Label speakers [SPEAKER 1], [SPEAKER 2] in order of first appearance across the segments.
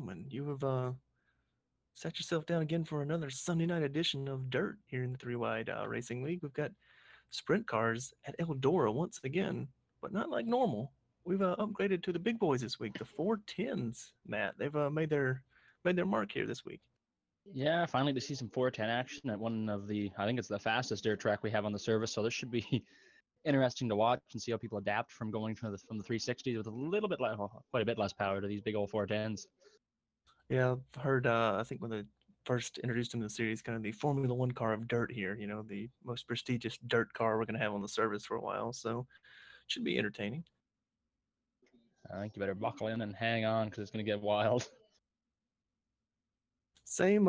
[SPEAKER 1] gentlemen, you have sat yourself down again for another Sunday night edition of Dirt here in the 3-Wide Racing League. We've got sprint cars at Eldora once again, but not like normal. We've upgraded to the big boys this week, the 410s, Matt. They've made their mark here this week.
[SPEAKER 2] Yeah, finally to see some 410 action at one of the, I think it's the fastest dirt track we have on the service. So this should be interesting to watch and see how people adapt from going from the 360s with a little bit less, quite a bit less power to these big old 410s.
[SPEAKER 1] Yeah, I've heard. I think when they first introduced him to the series, kind of the Formula One car of dirt here. You know, the most prestigious dirt car we're going to have on the service for a while. So it should be entertaining.
[SPEAKER 2] I think you better buckle in and hang on because it's going to get wild.
[SPEAKER 1] Same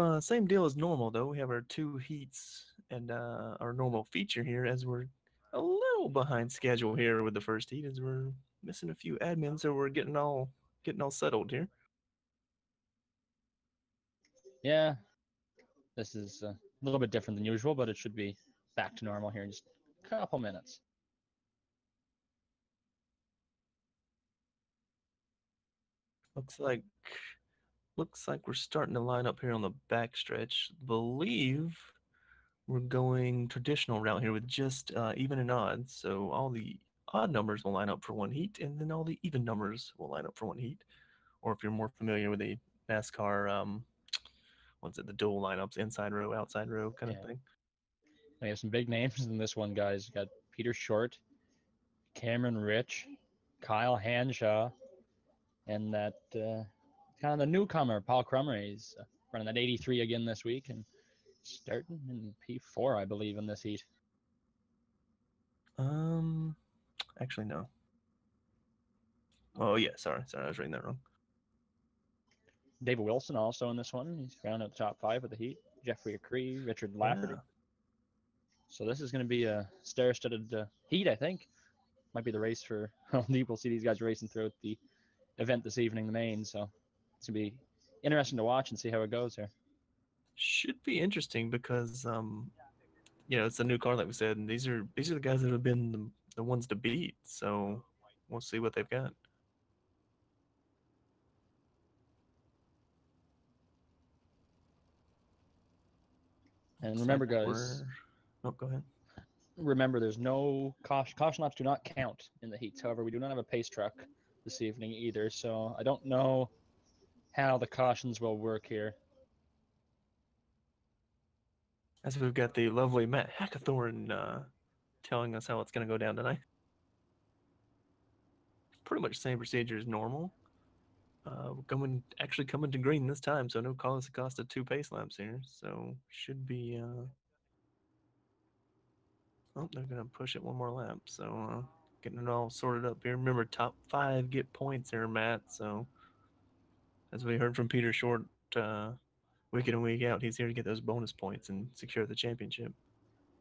[SPEAKER 1] deal as normal though. We have our 2 heats and our normal feature here, as we're a little behind schedule here with the first heat, as we're missing a few admins, so we're getting all settled here.
[SPEAKER 2] Yeah, this is a little bit different than usual, but it should be back to normal here in just a couple minutes.
[SPEAKER 1] Looks like we're starting to line up here on the backstretch. Believe we're going traditional route here with just even and odd. So all the odd numbers will line up for one heat, and then all the even numbers will line up for one heat. Or if you're more familiar with a NASCAR, the dual lineups, inside row, outside row kind of thing.
[SPEAKER 2] We have some big names in this one, guys. You got Peter Short, Cameron Rich, Kyle Hanshaw, and that kind of the newcomer, Paul Crummer. He's running that 83 again this week and starting in P4, I believe, in this heat.
[SPEAKER 1] Actually, no. Oh, yeah, sorry, I was reading that wrong.
[SPEAKER 2] David Wilson also in this one. He's round out the top 5 of the heat. Jeffrey Acree, Richard Lafferty. Yeah. So this is going to be a star-studded heat, I think. Might be the race for we'll see these guys racing throughout the event this evening, the main. So it's going to be interesting to watch and see how it goes here.
[SPEAKER 1] Should be interesting because, it's a new car, like we said, and these are the guys that have been the ones to beat. So we'll see what they've got.
[SPEAKER 2] And remember, guys.
[SPEAKER 1] Oh, go ahead.
[SPEAKER 2] Remember, there's no caution laps do not count in the heats. However, we do not have a pace truck this evening either, so I don't know how the cautions will work here.
[SPEAKER 1] As we've got the lovely Matt Hackathorn telling us how it's going to go down tonight. Pretty much the same procedure as normal. Actually coming to green this time, so no cause to cost of 2 pace laps here. So should be. Oh, they're gonna push it one more lap. So getting it all sorted up here. Remember, top 5 get points here, Matt. So as we heard from Peter Short, week in and week out, he's here to get those bonus points and secure the championship.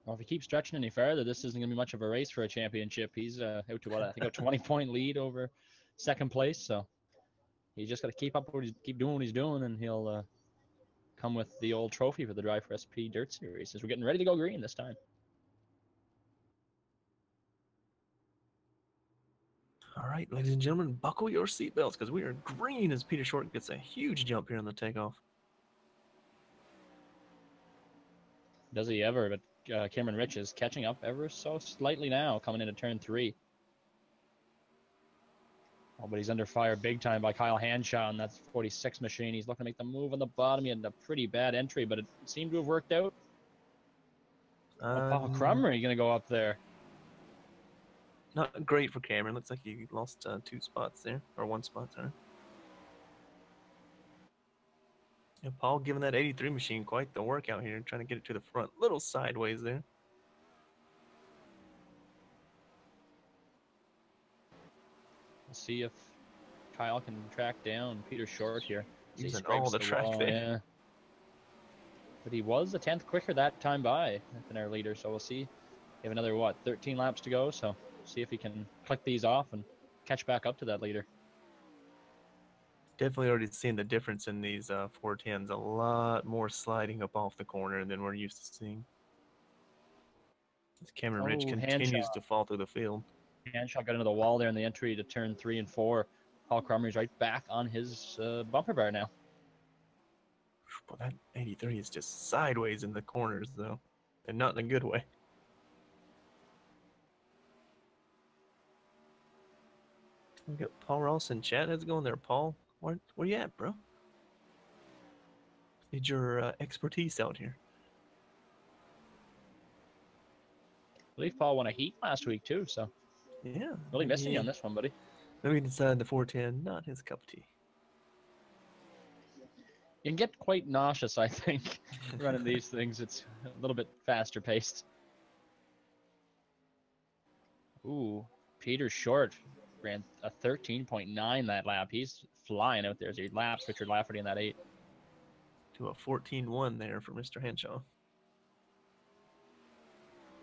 [SPEAKER 2] Well, if he keeps stretching any further, this isn't going to be much of a race for a championship. He's out to what, I think a 20-point lead over second place. So he's just got to keep doing what he's doing, and he'll come with the old trophy for the Drive4SP Dirt Series as we're getting ready to go green this time.
[SPEAKER 1] All right, ladies and gentlemen, buckle your seatbelts because we are green as Peter Short gets a huge jump here on the takeoff.
[SPEAKER 2] Does he ever? But Cameron Rich is catching up ever so slightly now, coming into turn 3. Oh, but he's under fire big time by Kyle Hanshaw, and that's 46 machine. He's looking to make the move on the bottom. He had a pretty bad entry, but it seemed to have worked out. Paul Crummer, going to go up there.
[SPEAKER 1] Not great for Cameron. Looks like he lost 2 spots there, or 1 spot, sorry. Yeah, Paul giving that 83 machine quite the workout here, trying to get it to the front. Little sideways there.
[SPEAKER 2] We'll see if Kyle can track down Peter Short here.
[SPEAKER 1] Using all the track there.
[SPEAKER 2] Yeah. But he was a 10th quicker that time by than our leader, so we'll see. We have another, 13 laps to go, so see if he can click these off and catch back up to that leader.
[SPEAKER 1] Definitely already seen the difference in these 410s. A lot more sliding up off the corner than we're used to seeing. As Cameron Rich continues to fall through the field.
[SPEAKER 2] Hanshaw got into the wall there in the entry to turn 3 and 4. Paul Crummer's right back on his bumper bar now.
[SPEAKER 1] Well, that 83 is just sideways in the corners, though, and not in a good way. We got Paul Ross in chat. How's it going there, Paul? Where you at, bro? Need your expertise out here.
[SPEAKER 2] I believe Paul won a heat last week too, so
[SPEAKER 1] Yeah,
[SPEAKER 2] really missing you on this one, buddy.
[SPEAKER 1] maybe he decided the 410 not his cup of tea.
[SPEAKER 2] You can get quite nauseous, I think, running these things. It's a little bit faster paced. Ooh, Peter Short ran a 13.9 that lap. He's flying out there as he laps Richard Lafferty in that 8.
[SPEAKER 1] To a 14-1 there for Mr. Henshaw.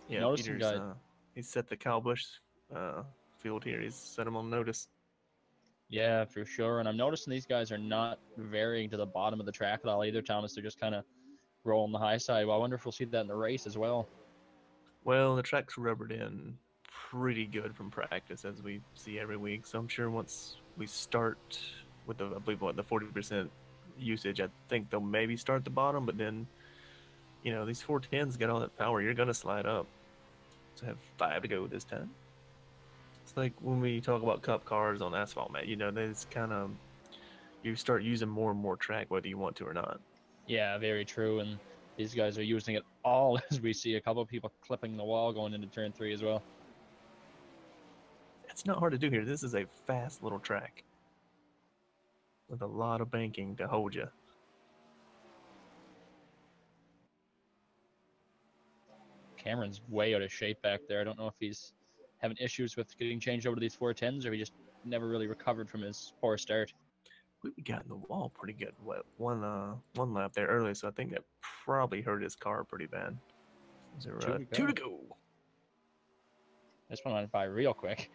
[SPEAKER 1] Yeah,
[SPEAKER 2] Noticing
[SPEAKER 1] Peter's
[SPEAKER 2] guys.
[SPEAKER 1] He's set the Kyle Busch field here. He's set him on notice.
[SPEAKER 2] Yeah, for sure. And I'm noticing these guys are not varying to the bottom of the track at all either, Thomas. They're just kind of rolling the high side. Well, I wonder if we'll see that in the race as well.
[SPEAKER 1] Well, the track's rubbered in pretty good from practice, as we see every week. So I'm sure once we start with the, I believe, what, the 40% usage, I think they'll maybe start at the bottom, but then, you know, these 410s got all that power. You're going to slide up. So have 5 to go this time. It's like when we talk about cup cars on asphalt, Matt, you know, there's kind of, you start using more and more track whether you want to or not.
[SPEAKER 2] Yeah, very true. And these guys are using it all as we see a couple of people clipping the wall going into turn 3 as well.
[SPEAKER 1] It's not hard to do here. This is a fast little track with a lot of banking to hold you.
[SPEAKER 2] Cameron's way out of shape back there. I don't know if he's having issues with getting changed over to these 410s or he just never really recovered from his poor start.
[SPEAKER 1] We got in the wall pretty good. One lap there early, so I think that probably hurt his car pretty bad. Is there 2 to go?
[SPEAKER 2] This one went by real quick.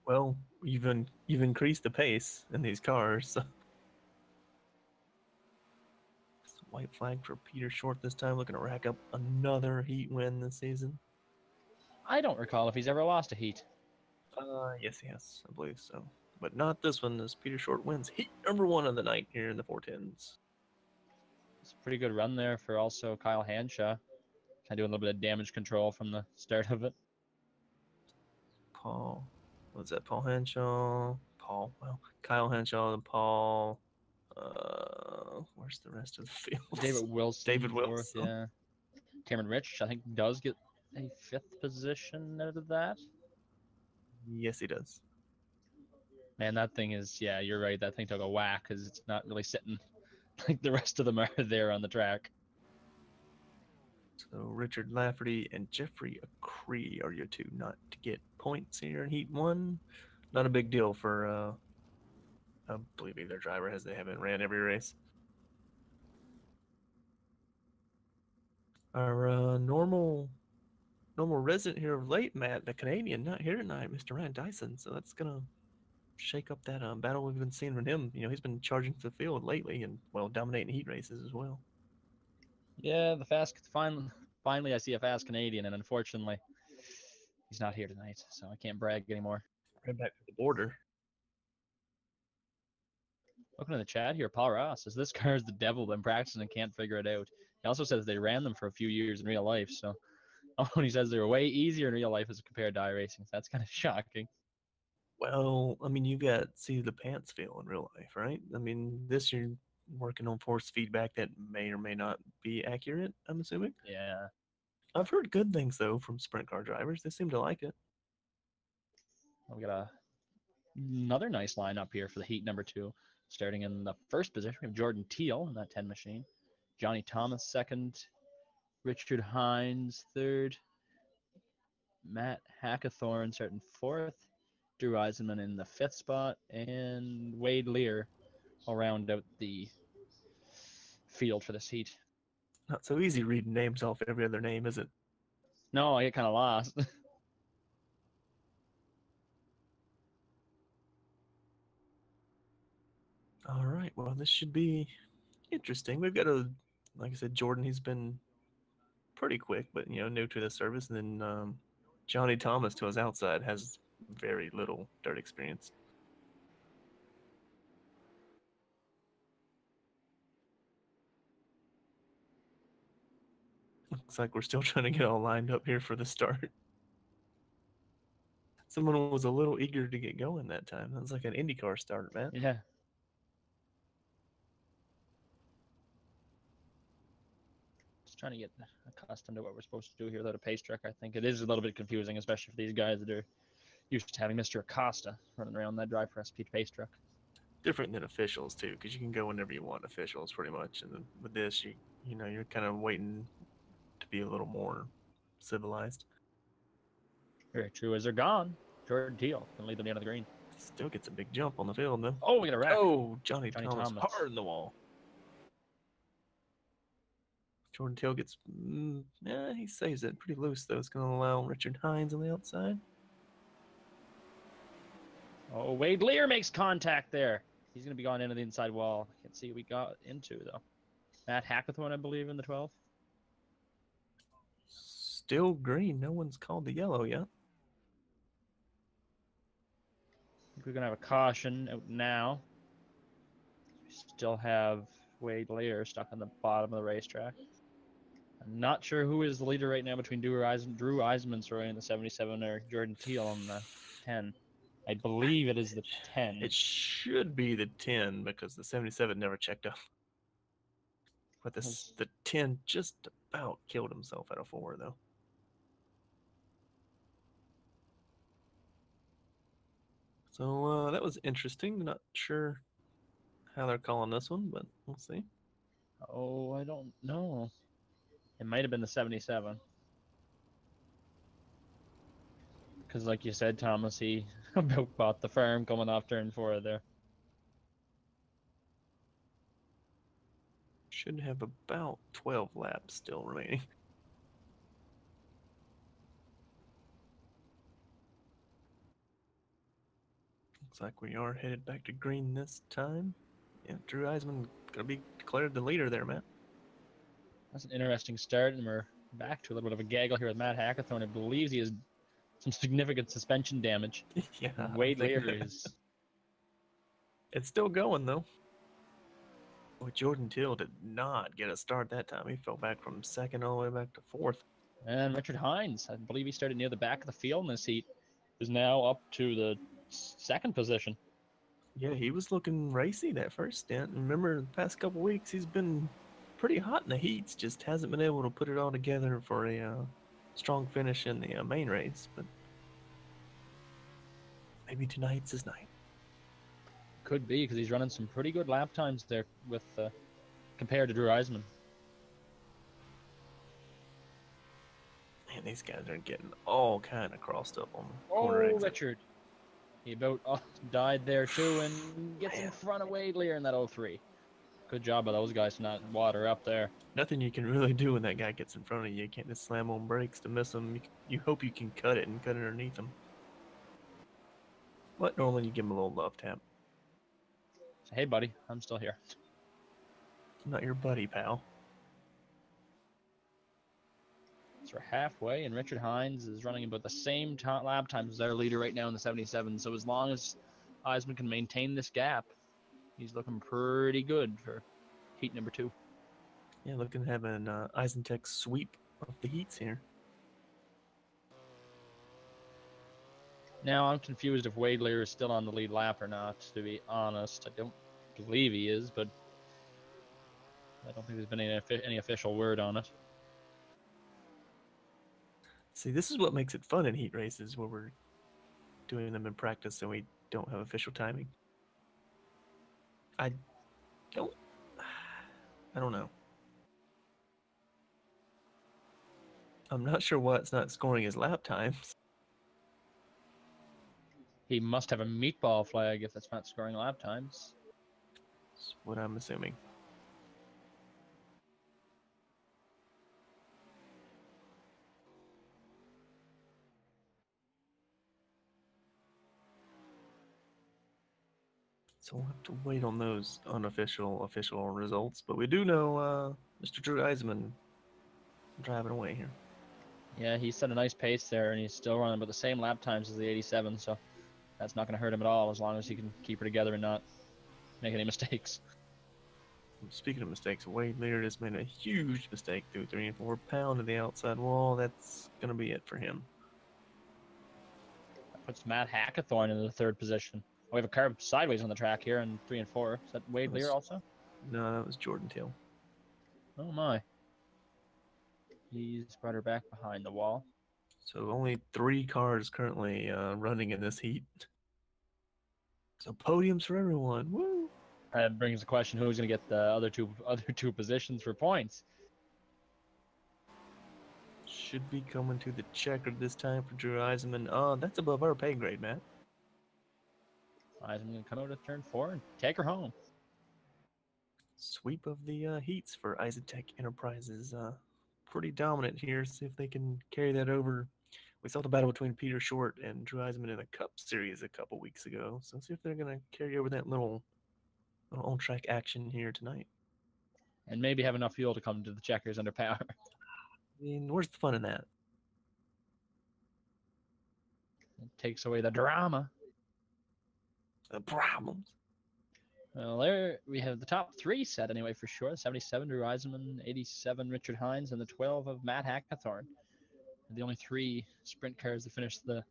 [SPEAKER 1] Well, you've increased the pace in these cars. So. White flag for Peter Short this time, looking to rack up another heat win this season.
[SPEAKER 2] I don't recall if he's ever lost a heat.
[SPEAKER 1] Yes, he has, I believe so. But not this one, as Peter Short wins heat number 1 of the night here in the 410s.
[SPEAKER 2] It's a pretty good run there for also Kyle Hanshaw. Kind of doing a little bit of damage control from the start of it.
[SPEAKER 1] Paul, what's that? Paul Henshaw. Kyle Henshaw and Paul. Where's the rest of the field?
[SPEAKER 2] David Wilson.
[SPEAKER 1] David Wilson.
[SPEAKER 2] Fourth, yeah. Cameron Rich, I think, does get a 5th position out of that.
[SPEAKER 1] Yes, he does.
[SPEAKER 2] Man, that thing is, yeah, you're right. That thing took a whack because it's not really sitting like the rest of them are there on the track.
[SPEAKER 1] So Richard Lafferty and Jeffrey Acree are your 2 not to get points here in Heat 1. Not a big deal for, I believe either driver has. They haven't ran every race. Our normal resident here of late, Matt, the Canadian, not here tonight, Mr. Ryan Dyson. So that's going to shake up that battle we've been seeing from him. You know, he's been charging to the field lately and, well, dominating heat races as well.
[SPEAKER 2] Yeah, the fast finally I see a fast Canadian, and unfortunately he's not here tonight, so I can't brag anymore.
[SPEAKER 1] Right back to the border.
[SPEAKER 2] Looking in the chat here, Paul Ross says this car is the devil, been practicing and can't figure it out. He also says they ran them for a few years in real life, so he says they were way easier in real life as compared to iRacing. So that's kind of shocking.
[SPEAKER 1] Well, I mean, you got see the pants feel in real life, right? I mean, this you're working on force feedback that may or may not be accurate, I'm assuming.
[SPEAKER 2] Yeah.
[SPEAKER 1] I've heard good things, though, from sprint car drivers. They seem to like it.
[SPEAKER 2] We got another nice lineup here for the heat number 2. Starting in the first position, we have Jordan Teal in that 10 machine. Johnny Thomas second. Richard Hines third. Matt Hackathorn starting 4th. Drew Eisenman in the 5th spot. And Wade Lear will round out the field for this heat.
[SPEAKER 1] Not so easy reading names off every other name, is it?
[SPEAKER 2] No, I get kind of lost.
[SPEAKER 1] All right. Well, this should be interesting. We've got like I said, Jordan. He's been pretty quick, but new to the service. And then Johnny Thomas to his outside has very little dirt experience. Looks like we're still trying to get all lined up here for the start. Someone was a little eager to get going that time. That was like an IndyCar start, man.
[SPEAKER 2] Yeah. Just trying to get accustomed to what we're supposed to do here without a pace truck. I think it is a little bit confusing, especially for these guys that are used to having Mr. Acosta running around that Drive4SP pace truck.
[SPEAKER 1] Different than officials too, because you can go whenever you want. Officials, pretty much, and then with this, you're kind of waiting to be a little more civilized.
[SPEAKER 2] Very true. As they're gone, Jordan Teal can lead them down to the green.
[SPEAKER 1] Still gets a big jump on the field, though.
[SPEAKER 2] Oh, we got a wreck.
[SPEAKER 1] Oh, Johnny
[SPEAKER 2] Johnny
[SPEAKER 1] Thomas
[SPEAKER 2] Thomas.
[SPEAKER 1] hard in the wall. Jordan Tail gets, he saves it pretty loose, though. It's going to allow Richard Hines on the outside.
[SPEAKER 2] Oh, Wade Lear makes contact there. He's going to be going into the inside wall. I can't see what we got into, though. Matt Hackathorn, I believe, in the 12.
[SPEAKER 1] Still green. No one's called the yellow yet.
[SPEAKER 2] I think we're going to have a caution out now. We still have Wade Lear stuck on the bottom of the racetrack. I'm not sure who is the leader right now between Drew Eisenman's in the 77 or Jordan Teal on the 10. I believe it is the 10.
[SPEAKER 1] It should be the 10 because the 77 never checked up. But the 10 just about killed himself at a 4, though. So that was interesting. Not sure how they're calling this one, but we'll see.
[SPEAKER 2] Oh, I don't know. It might have been the 77. Because, like you said, Thomas, he about bought the farm coming off turn 4 there.
[SPEAKER 1] Should have about 12 laps still remaining. Looks like we are headed back to green this time. Yeah, Drew Eisman gonna be declared the leader there, Matt.
[SPEAKER 2] That's an interesting start, and we're back to a little bit of a gaggle here with Matt Hackathorn. I believe he has some significant suspension damage.
[SPEAKER 1] Yeah,
[SPEAKER 2] Wade Lear is...
[SPEAKER 1] It's still going, though. Boy, Jordan Till did not get a start that time. He fell back from second all the way back to fourth.
[SPEAKER 2] And Richard Hines, I believe he started near the back of the field in this heat, is now up to the second position.
[SPEAKER 1] Yeah, he was looking racy that first stint. Remember, the past couple weeks, he's been pretty hot in the heats. Just hasn't been able to put it all together for a strong finish in the main race. But maybe tonight's his night.
[SPEAKER 2] Could be, because he's running some pretty good lap times there with compared to Drew Eisman.
[SPEAKER 1] Man, these guys are getting all kind of crossed up on the corner exit.
[SPEAKER 2] Richard. He about died there too and gets in front of Wade Lear in that 03. Good job by those guys to not water up there.
[SPEAKER 1] Nothing you can really do when that guy gets in front of you. You can't just slam on brakes to miss him. You hope you can cut it and cut underneath him. But normally you give him a little love tap.
[SPEAKER 2] So, hey, buddy, I'm still here.
[SPEAKER 1] I'm not your buddy, pal.
[SPEAKER 2] So we're halfway, and Richard Hines is running about the same lap times as our leader right now in the 77. So as long as Eisman can maintain this gap, he's looking pretty good for heat number 2.
[SPEAKER 1] Yeah, looking to have an Eisentech sweep of the heats here.
[SPEAKER 2] Now I'm confused if Wade Lear is still on the lead lap or not, to be honest. I don't believe he is, but I don't think there's been any official word on it.
[SPEAKER 1] See, this is what makes it fun in heat races, where we're doing them in practice and we don't have official timing. I don't know. I'm not sure why it's not scoring his lap times.
[SPEAKER 2] He must have a meatball flag if that's not scoring lap times.
[SPEAKER 1] That's what I'm assuming. So we'll have to wait on those unofficial results. But we do know Mr. Drew Eisman driving away here.
[SPEAKER 2] Yeah, he set a nice pace there, and he's still running about the same lap times as the 87, so that's not going to hurt him at all as long as he can keep her together and not make any mistakes.
[SPEAKER 1] Speaking of mistakes, Wade Lear just made a huge mistake through 3 and 4, pound to the outside wall. That's gonna be it for him.
[SPEAKER 2] That puts Matt Hackathorn in the third position. We have a car sideways on the track here in 3 and 4. Is that Wade
[SPEAKER 1] That
[SPEAKER 2] Lear
[SPEAKER 1] was
[SPEAKER 2] also?
[SPEAKER 1] no, that was Jordan Till.
[SPEAKER 2] Oh my. He's brought her back behind the wall.
[SPEAKER 1] So only 3 cars currently running in this heat. So podiums for everyone. Woo!
[SPEAKER 2] That brings the question: who's going to get the other two positions for points?
[SPEAKER 1] Should be coming to the checker this time for Drew Eisenman. That's above our pay grade, Matt.
[SPEAKER 2] I'm going to come out at turn 4 and take her home.
[SPEAKER 1] Sweep of the heats for Isotech Enterprises. Pretty dominant here. See if they can carry that over. We saw the battle between Peter Short and Drew Eisenman in a Cup series a couple weeks ago. So see if they're going to carry over that little on-track action here tonight.
[SPEAKER 2] And maybe have enough fuel to come to the checkers under power.
[SPEAKER 1] I mean, where's the fun in that?
[SPEAKER 2] It takes away the drama.
[SPEAKER 1] The problems.
[SPEAKER 2] Well, there we have the top 3 set anyway for sure. 77 Drew Eisenman, 87 Richard Hines, and the 12 of Matt Hackathorn. The only 3 sprint cars that finished the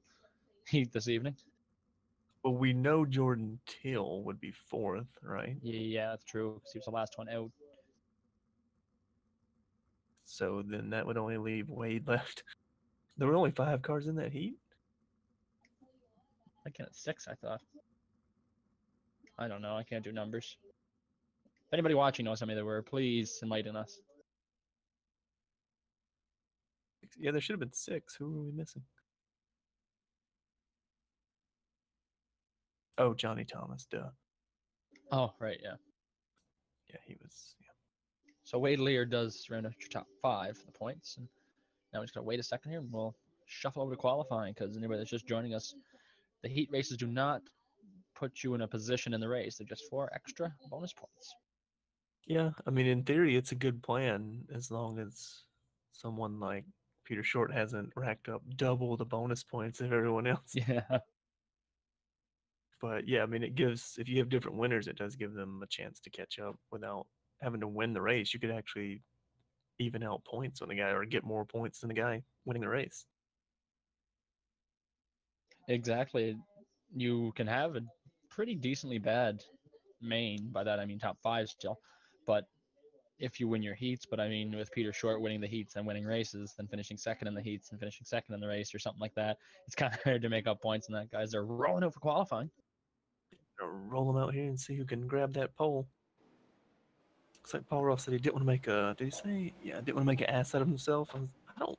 [SPEAKER 2] heat this evening.
[SPEAKER 1] Well, we know Jordan Till would be fourth, right?
[SPEAKER 2] Yeah, that's true, because he was the last one out.
[SPEAKER 1] So then that would only leave Wade left. There were only 5 cars in that heat?
[SPEAKER 2] I can't at 6, I thought. I don't know, I can't do numbers. If anybody watching knows how many there were, please enlighten us.
[SPEAKER 1] Yeah, there should have been 6. Who were we missing? Oh, Johnny Thomas, duh.
[SPEAKER 2] Oh, right, yeah.
[SPEAKER 1] Yeah, he was. Yeah.
[SPEAKER 2] So Wade Lear does round out your top 5 for the points, and now we just gotta wait a second here, and we'll shuffle over to qualifying, because anybody that's just joining us, the heat races do not put you in a position in the race. They're just 4 extra bonus points.
[SPEAKER 1] Yeah, I mean, in theory, it's a good plan as long as someone like Peter Short hasn't racked up double the bonus points of everyone else.
[SPEAKER 2] Yeah.
[SPEAKER 1] But yeah, I mean, it gives, if you have different winners, it does give them a chance to catch up without having to win the race. You could actually even out points on the guy or get more points than the guy winning the race.
[SPEAKER 2] Exactly. You can have a pretty decently bad main. By that I mean top 5 still. But if you win your heats, but I mean with Peter Short winning the heats and winning races, then finishing second in the heats and finishing second in the race or something like that, it's kind of hard to make up points in that, guys. They're rolling out for qualifying.
[SPEAKER 1] Roll them out here and see who can grab that pole. Looks like Paul Ross said he didn't want to make a. Did he say? Yeah, didn't want to make an ass out of himself. I don't.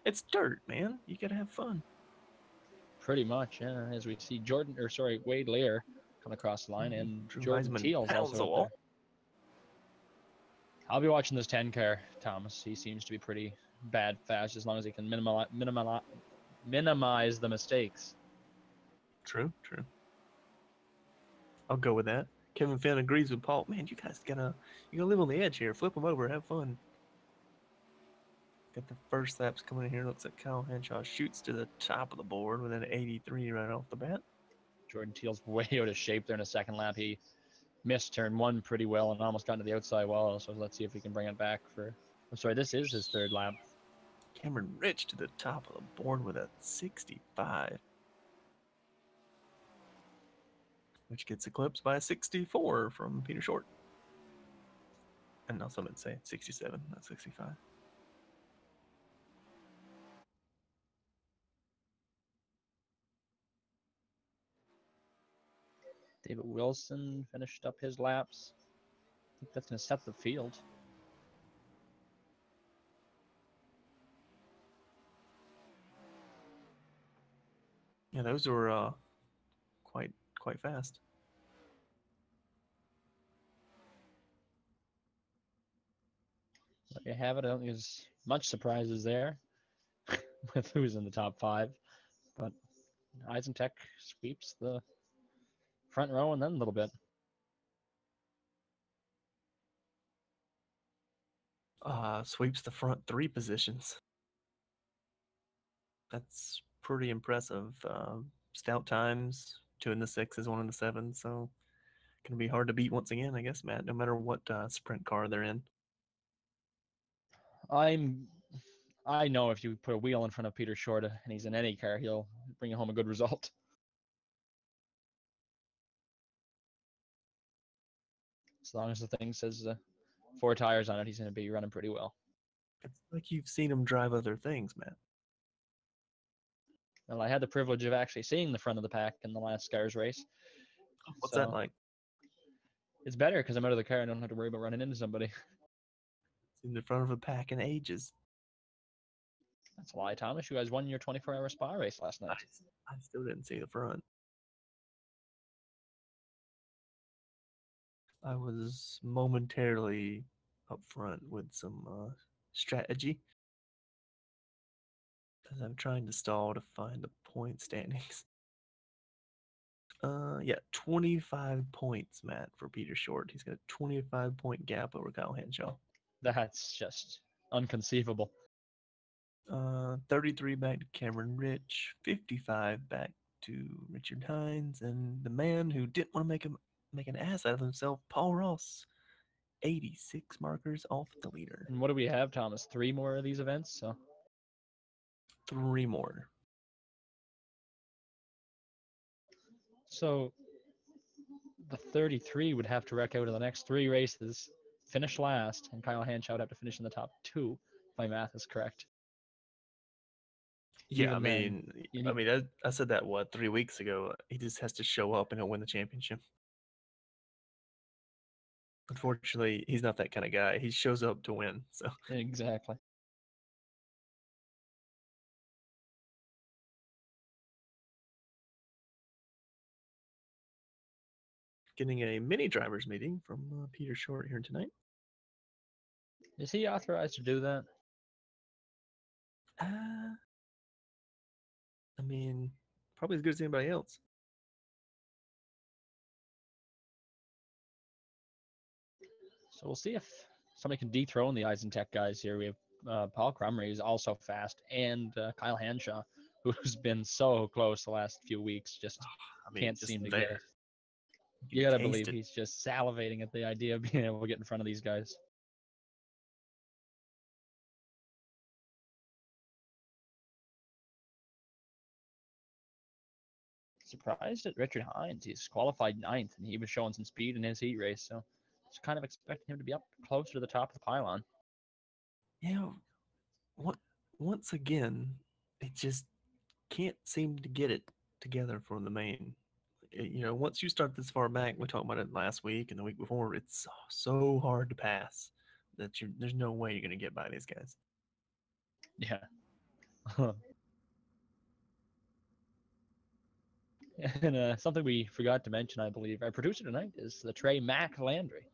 [SPEAKER 1] It's dirt, man. You gotta have fun.
[SPEAKER 2] Pretty much, yeah. As we see Wade Lear come across the line, and
[SPEAKER 1] Drew
[SPEAKER 2] Jordan
[SPEAKER 1] Heisman
[SPEAKER 2] Teal's
[SPEAKER 1] pounds
[SPEAKER 2] also
[SPEAKER 1] the
[SPEAKER 2] out
[SPEAKER 1] wall.
[SPEAKER 2] there. I'll be watching this 10 car, Thomas. He seems to be pretty bad fast as long as he can minimize the mistakes.
[SPEAKER 1] True, true. I'll go with that. Kevin Finn agrees with Paul. Man, you guys you gotta live on the edge here. Flip them over, have fun. Got the first laps coming in here. Looks like Kyle Henshaw shoots to the top of the board with an 83 right off the bat.
[SPEAKER 2] Jordan Teal's way out of shape there in the second lap. He missed turn 1 pretty well and almost got into the outside wall. So let's see if he can bring it back for. I'm sorry, this is his third lap.
[SPEAKER 1] Cameron Rich to the top of the board with a 65, which gets eclipsed by a 64 from Peter Short. And now someone say 67, not 65.
[SPEAKER 2] David Wilson finished up his laps. I think that's going to set the field.
[SPEAKER 1] Yeah, those were quite fast.
[SPEAKER 2] There you have it. I don't think there's much surprises there with who's in the top 5. But Eisentech sweeps the front row and then a little bit.
[SPEAKER 1] Sweeps the front 3 positions. That's pretty impressive. Stout times, 2 in the 6s, 1 in the 7s. So Gonna be hard to beat once again, I guess, Matt. No matter what sprint car they're in.
[SPEAKER 2] I'm I know if you put a wheel in front of Peter Short and he's in any car, he'll bring home a good result. As long as the thing says 4 tires on it, he's going to be running pretty well.
[SPEAKER 1] It's like you've seen him drive other things, Matt.
[SPEAKER 2] Well, I had the privilege of actually seeing the front of the pack in the last Scars race.
[SPEAKER 1] What's
[SPEAKER 2] So
[SPEAKER 1] that like?
[SPEAKER 2] it's better because I'm out of the car and I don't have to worry about running into somebody.
[SPEAKER 1] Seen the front of a pack in ages.
[SPEAKER 2] That's a lie, Thomas. You guys won your 24-hour spa race last night.
[SPEAKER 1] I still didn't see the front. I was momentarily up front with some strategy as I'm trying to stall to find the point standings. Yeah, 25 points, Matt, for Peter Short. He's got a 25-point gap over Kyle Henshaw.
[SPEAKER 2] That's just unconceivable.
[SPEAKER 1] 33 back to Cameron Rich, 55 back to Richard Hines, and the man who didn't want to make an ass out of himself, Paul Ross, 86 markers off the leader.
[SPEAKER 2] And what do we have, Thomas? 3 more of these events? So
[SPEAKER 1] 3 more.
[SPEAKER 2] So the 33 would have to wreck out in the next 3 races, finish last, and Kyle Henshaw would have to finish in the top 2, if my math is correct.
[SPEAKER 1] Yeah,
[SPEAKER 2] Even
[SPEAKER 1] I said that 3 weeks ago. He just has to show up and he'll win the championship. Unfortunately, he's not that kind of guy. He shows up to win. So
[SPEAKER 2] exactly.
[SPEAKER 1] getting a mini drivers meeting from Peter Short here tonight.
[SPEAKER 2] Is he authorized to do that?
[SPEAKER 1] I mean, probably as good as anybody else.
[SPEAKER 2] So we'll see if somebody can dethrone the Eisentech guys here. We have Paul Crumry, who's also fast, and Kyle Hanshaw, who's been so close the last few weeks, just can't seem to get it. You gotta believe he's just salivating at the idea of being able to get in front of these guys. Surprised at Richard Hines. He's qualified 9th, and he was showing some speed in his heat race, so just kind of expecting him to be up closer to the top of the pylon.
[SPEAKER 1] Yeah, once again, it just can't seem to get it together for the main. Once you start this far back, we talked about it last week and the week before, it's so hard to pass that there's no way you're going to get by these guys.
[SPEAKER 2] Yeah. And something we forgot to mention, I believe, our producer tonight is the Trey Mac Landry.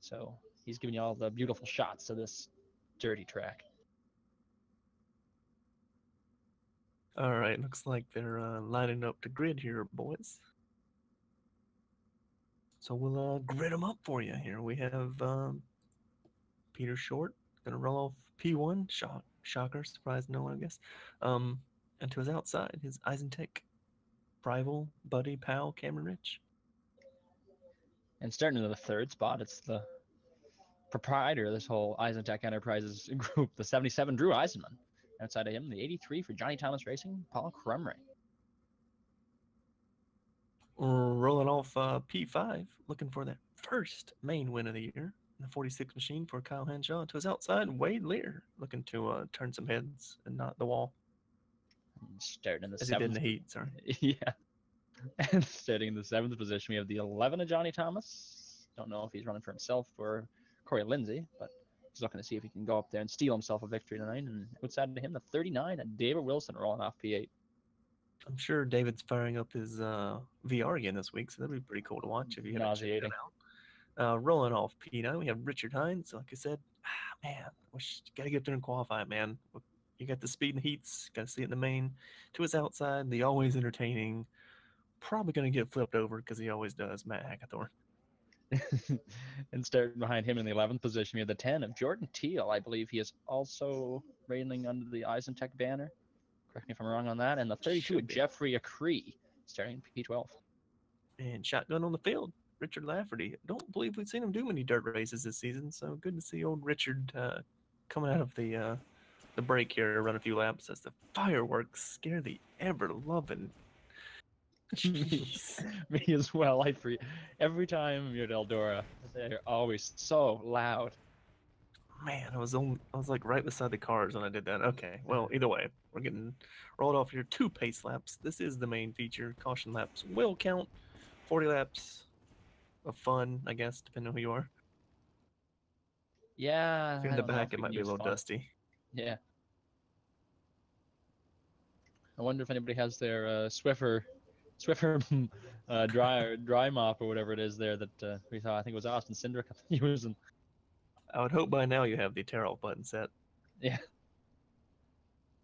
[SPEAKER 2] So he's giving you all the beautiful shots of this dirty track.
[SPEAKER 1] All right, looks like they're lining up to grid here, boys. So we'll grid them up for you here. We have Peter Short going to roll off P1. Shocker, surprise no one, I guess. And to his outside, his Eisentech rival, buddy, pal, Cameron Rich.
[SPEAKER 2] And starting into the 3rd spot, it's the proprietor of this whole Eisentech Enterprises group, the 77 Drew Eisenman. Outside of him, the 83 for Johnny Thomas Racing, Paul Crumry.
[SPEAKER 1] Rolling off P5, looking for that first main win of the year. The 46 machine for Kyle Henshaw. To his outside, Wade Lear, looking to turn some heads and not the wall.
[SPEAKER 2] Starting in the 7th.
[SPEAKER 1] As he did in the heat, sorry.
[SPEAKER 2] Yeah. And starting in the 7th position, we have the 11 of Johnny Thomas. Don't know if he's running for himself or Corey Lindsay, but he's looking to see if he can go up there and steal himself a victory tonight. And outside of him, the 39 of David Wilson rolling off P8.
[SPEAKER 1] I'm sure David's firing up his VR again this week, so that'd be pretty cool to watch if you haven't checked it out. Rolling off P9, we have Richard Hines. Like I said, man, you gotta get up there and qualify, man. You got the speed and the heats, gotta see it in the main. To his outside, the always entertaining, probably gonna get flipped over because he always does, Matt Hackathorn.
[SPEAKER 2] And starting behind him in the 11th position, we have the 10 of Jordan Teal. I believe he is also railing under the Eisentech banner. Correct me if I'm wrong on that. And the 32 of Jeffrey Acree, starting P12.
[SPEAKER 1] And shotgun on the field. Richard Lafferty. Don't believe we've seen him do many dirt races this season, so good to see old Richard coming out of the break here, run a few laps as the fireworks scare the ever loving.
[SPEAKER 2] me,
[SPEAKER 1] Jeez.
[SPEAKER 2] me as well. Every time you're at Eldora, they're always so loud.
[SPEAKER 1] Man, I was like right beside the cars when I did that. Okay, well, either way, we're getting rolled off here. 2 pace laps. This is the main feature. Caution laps will count. 40 laps of fun, I guess, depending on who you are. If
[SPEAKER 2] Yeah,
[SPEAKER 1] you're in
[SPEAKER 2] I
[SPEAKER 1] the
[SPEAKER 2] don't know
[SPEAKER 1] back,
[SPEAKER 2] if
[SPEAKER 1] it
[SPEAKER 2] we can
[SPEAKER 1] might be a
[SPEAKER 2] use
[SPEAKER 1] little
[SPEAKER 2] fun.
[SPEAKER 1] dusty.
[SPEAKER 2] Yeah. I wonder if anybody has their Swiffer dry mop or whatever it is there that we thought. I think it was Austin Cindric using.
[SPEAKER 1] I would hope by now you have the tear off button set.
[SPEAKER 2] Yeah.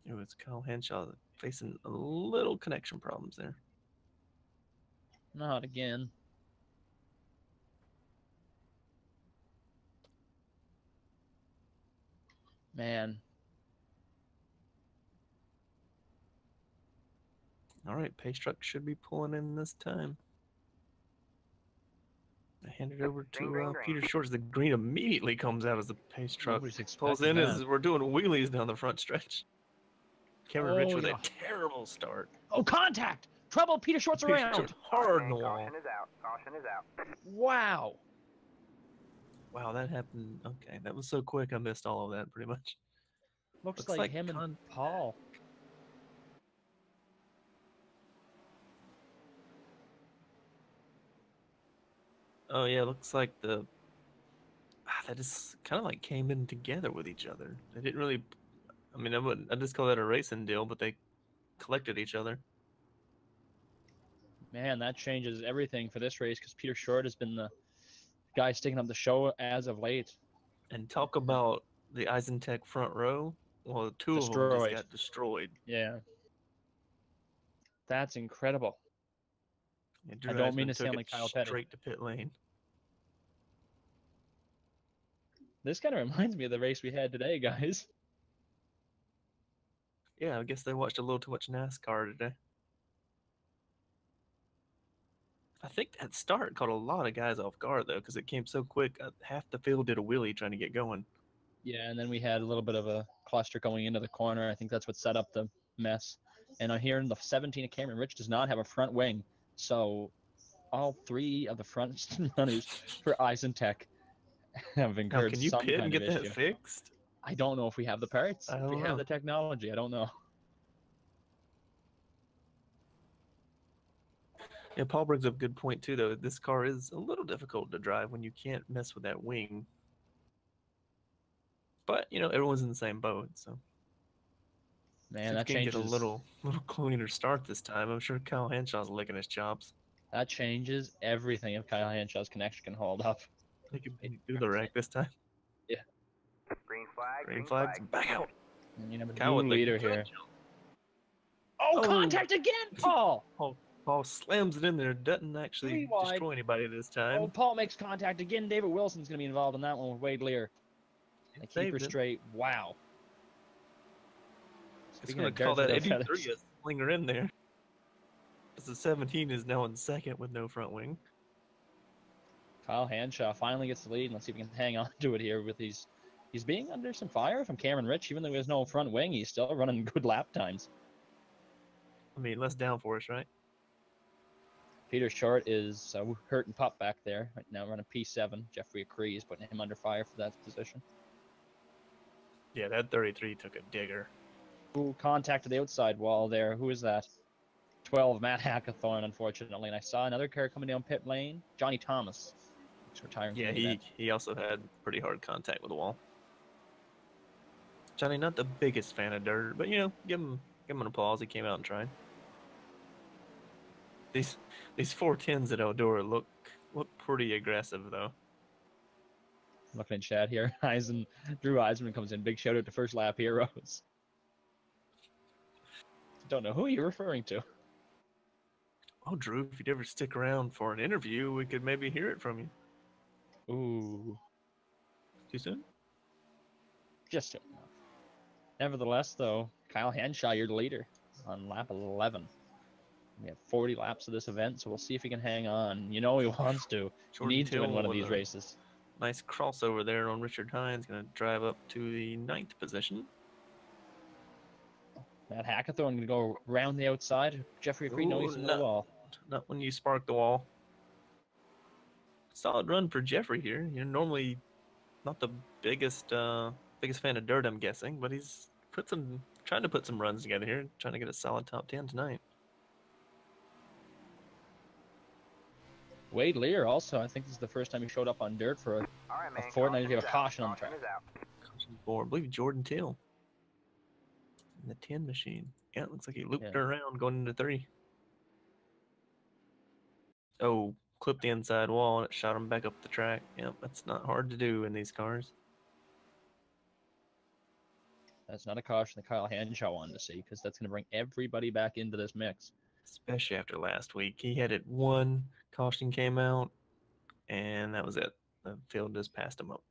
[SPEAKER 1] It was Kyle Henshaw facing a little connection problems there.
[SPEAKER 2] Not again. Man.
[SPEAKER 1] All right, pace truck should be pulling in this time. I hand it over to Peter Shorts. The green immediately comes out as the pace truck
[SPEAKER 2] Nobody's
[SPEAKER 1] pulls
[SPEAKER 2] expecting
[SPEAKER 1] in
[SPEAKER 2] that.
[SPEAKER 1] as we're doing wheelies down the front stretch. Cameron Rich
[SPEAKER 2] Oh,
[SPEAKER 1] with a
[SPEAKER 2] yeah.
[SPEAKER 1] terrible start.
[SPEAKER 2] Oh, contact! Trouble! Peter Short's
[SPEAKER 1] Peter
[SPEAKER 2] around!
[SPEAKER 1] Shorts hard in the wall.
[SPEAKER 3] Caution is out. Caution is out.
[SPEAKER 2] Wow.
[SPEAKER 1] Wow, that happened. Okay, that was so quick I missed all of that pretty much.
[SPEAKER 2] Looks
[SPEAKER 1] Looks
[SPEAKER 2] like
[SPEAKER 1] like
[SPEAKER 2] him and Paul.
[SPEAKER 1] Oh yeah, looks like that just kind of like came in together with each other. They didn't really. I mean, I just call that a racing deal, but they collected each other.
[SPEAKER 2] Man, that changes everything for this race because Peter Short has been the guy sticking up the show as of late.
[SPEAKER 1] And talk about the Eisentech front row. Well, 2 of them just
[SPEAKER 2] Destroyed.
[SPEAKER 1] got destroyed.
[SPEAKER 2] Yeah. That's incredible.
[SPEAKER 1] Yeah,
[SPEAKER 2] I
[SPEAKER 1] Drew
[SPEAKER 2] don't mean
[SPEAKER 1] Eisman
[SPEAKER 2] to
[SPEAKER 1] took
[SPEAKER 2] sound
[SPEAKER 1] it
[SPEAKER 2] like Kyle Petty.
[SPEAKER 1] straight to pit lane.
[SPEAKER 2] This kind of reminds me of the race we had today, guys.
[SPEAKER 1] Yeah, I guess they watched a little too much NASCAR today. I think that start caught a lot of guys off guard though, because it came so quick. Half the field did a wheelie trying to get going.
[SPEAKER 2] Yeah, and then we had a little bit of a cluster going into the corner. I think that's what set up the mess. And on here in the 17 of Cameron Rich does not have a front wing. So all 3 of the front runners for Eisentech have
[SPEAKER 1] Now,
[SPEAKER 2] incurred
[SPEAKER 1] can you
[SPEAKER 2] some
[SPEAKER 1] pit and
[SPEAKER 2] kind of
[SPEAKER 1] get that
[SPEAKER 2] issue.
[SPEAKER 1] fixed?
[SPEAKER 2] I don't know if we have the parts.
[SPEAKER 1] I
[SPEAKER 2] If we
[SPEAKER 1] don't
[SPEAKER 2] have
[SPEAKER 1] know.
[SPEAKER 2] the technology, I don't know.
[SPEAKER 1] Yeah, Paul brings up a good point too, though. This car is a little difficult to drive when you can't mess with that wing. But everyone's in the same boat, so
[SPEAKER 2] Man,
[SPEAKER 1] see if
[SPEAKER 2] that
[SPEAKER 1] we can get a
[SPEAKER 2] changes
[SPEAKER 1] little cleaner start this time. I'm sure Kyle Henshaw's licking his chops.
[SPEAKER 2] everything if Kyle Hanshaw's connection can hold up.
[SPEAKER 1] He can do the wreck this time.
[SPEAKER 2] Yeah.
[SPEAKER 3] Green flag.
[SPEAKER 1] Green flags back out.
[SPEAKER 2] And you have a
[SPEAKER 1] Kyle
[SPEAKER 2] new
[SPEAKER 1] with the
[SPEAKER 2] leader
[SPEAKER 1] good
[SPEAKER 2] here.
[SPEAKER 1] jump.
[SPEAKER 2] Oh,
[SPEAKER 1] Oh.
[SPEAKER 2] contact again, Paul!
[SPEAKER 1] Paul slams it in there. Doesn't actually
[SPEAKER 2] 3 wide.
[SPEAKER 1] destroy anybody this
[SPEAKER 2] Oh,
[SPEAKER 1] time.
[SPEAKER 2] Paul makes contact again. David Wilson's going to be involved in that one with Wade Lear. They keep her
[SPEAKER 1] Saved it.
[SPEAKER 2] straight. Wow.
[SPEAKER 1] It's going to call that 83 a slinger in there. Because the 17 is now in second with no front wing.
[SPEAKER 2] Kyle Hanshaw finally gets the lead. Let's see if we can hang on to it here with these. He's being under some fire from Cameron Rich. Even though he has no front wing, he's still running good lap times.
[SPEAKER 1] I mean, less downforce, right?
[SPEAKER 2] Peter Short is hurting pup back there right now, running P7. Jeffrey Acree is putting him under fire for that position.
[SPEAKER 1] Yeah, that 33 took a digger.
[SPEAKER 2] Ooh, contact to the outside wall there. Who is that? 12, Matt Hackathorn, unfortunately. And I saw another car coming down pit lane. Johnny Thomas. He's retiring
[SPEAKER 1] Yeah,
[SPEAKER 2] from the event.
[SPEAKER 1] he also had pretty hard contact with the wall. Johnny, not the biggest fan of dirt, but give him an applause. He came out and tried. These 410s at Eldora look pretty aggressive though.
[SPEAKER 2] Looking at chat here, Drew Eisman comes in. Big shout out to first lap heroes. Don't know who you're referring to.
[SPEAKER 1] Oh, Drew, if you'd ever stick around for an interview, we could maybe hear it from you.
[SPEAKER 2] Ooh.
[SPEAKER 1] Too soon?
[SPEAKER 2] Just soon enough. Nevertheless, though, Kyle Henshaw, you're the leader on lap 11. We have 40 laps of this event, so we'll see if he can hang on. You know he wants to. He
[SPEAKER 1] Jordan
[SPEAKER 2] needs to win
[SPEAKER 1] Till
[SPEAKER 2] one of
[SPEAKER 1] with
[SPEAKER 2] these
[SPEAKER 1] a
[SPEAKER 2] races.
[SPEAKER 1] nice crossover there on Richard Hines. Going to drive up to the 9th position.
[SPEAKER 2] Matt Hackathorn going to go around the outside. Jeffrey Creed, no, he's in the wall.
[SPEAKER 1] Not when you spark the wall. Solid run for Jeffrey here. You're normally not the biggest fan of dirt, I'm guessing, but he's trying to put some runs together here, trying to get a solid top 10 tonight.
[SPEAKER 2] Wade Lear also, I think this is the first time he showed up on dirt for a fortnight. He have a caution on the track.
[SPEAKER 1] Caution for, I believe, Jordan Till. In the 10 machine. Yeah, it looks like he looped around going into 3. Oh, clipped the inside wall and it shot him back up the track. Yep, that's not hard to do in these cars.
[SPEAKER 2] That's not a caution that Kyle Hanshaw wanted to see, because that's going to bring everybody back into this mix.
[SPEAKER 1] Especially after last week. He had it one, caution came out, and that was it. The field just passed him up.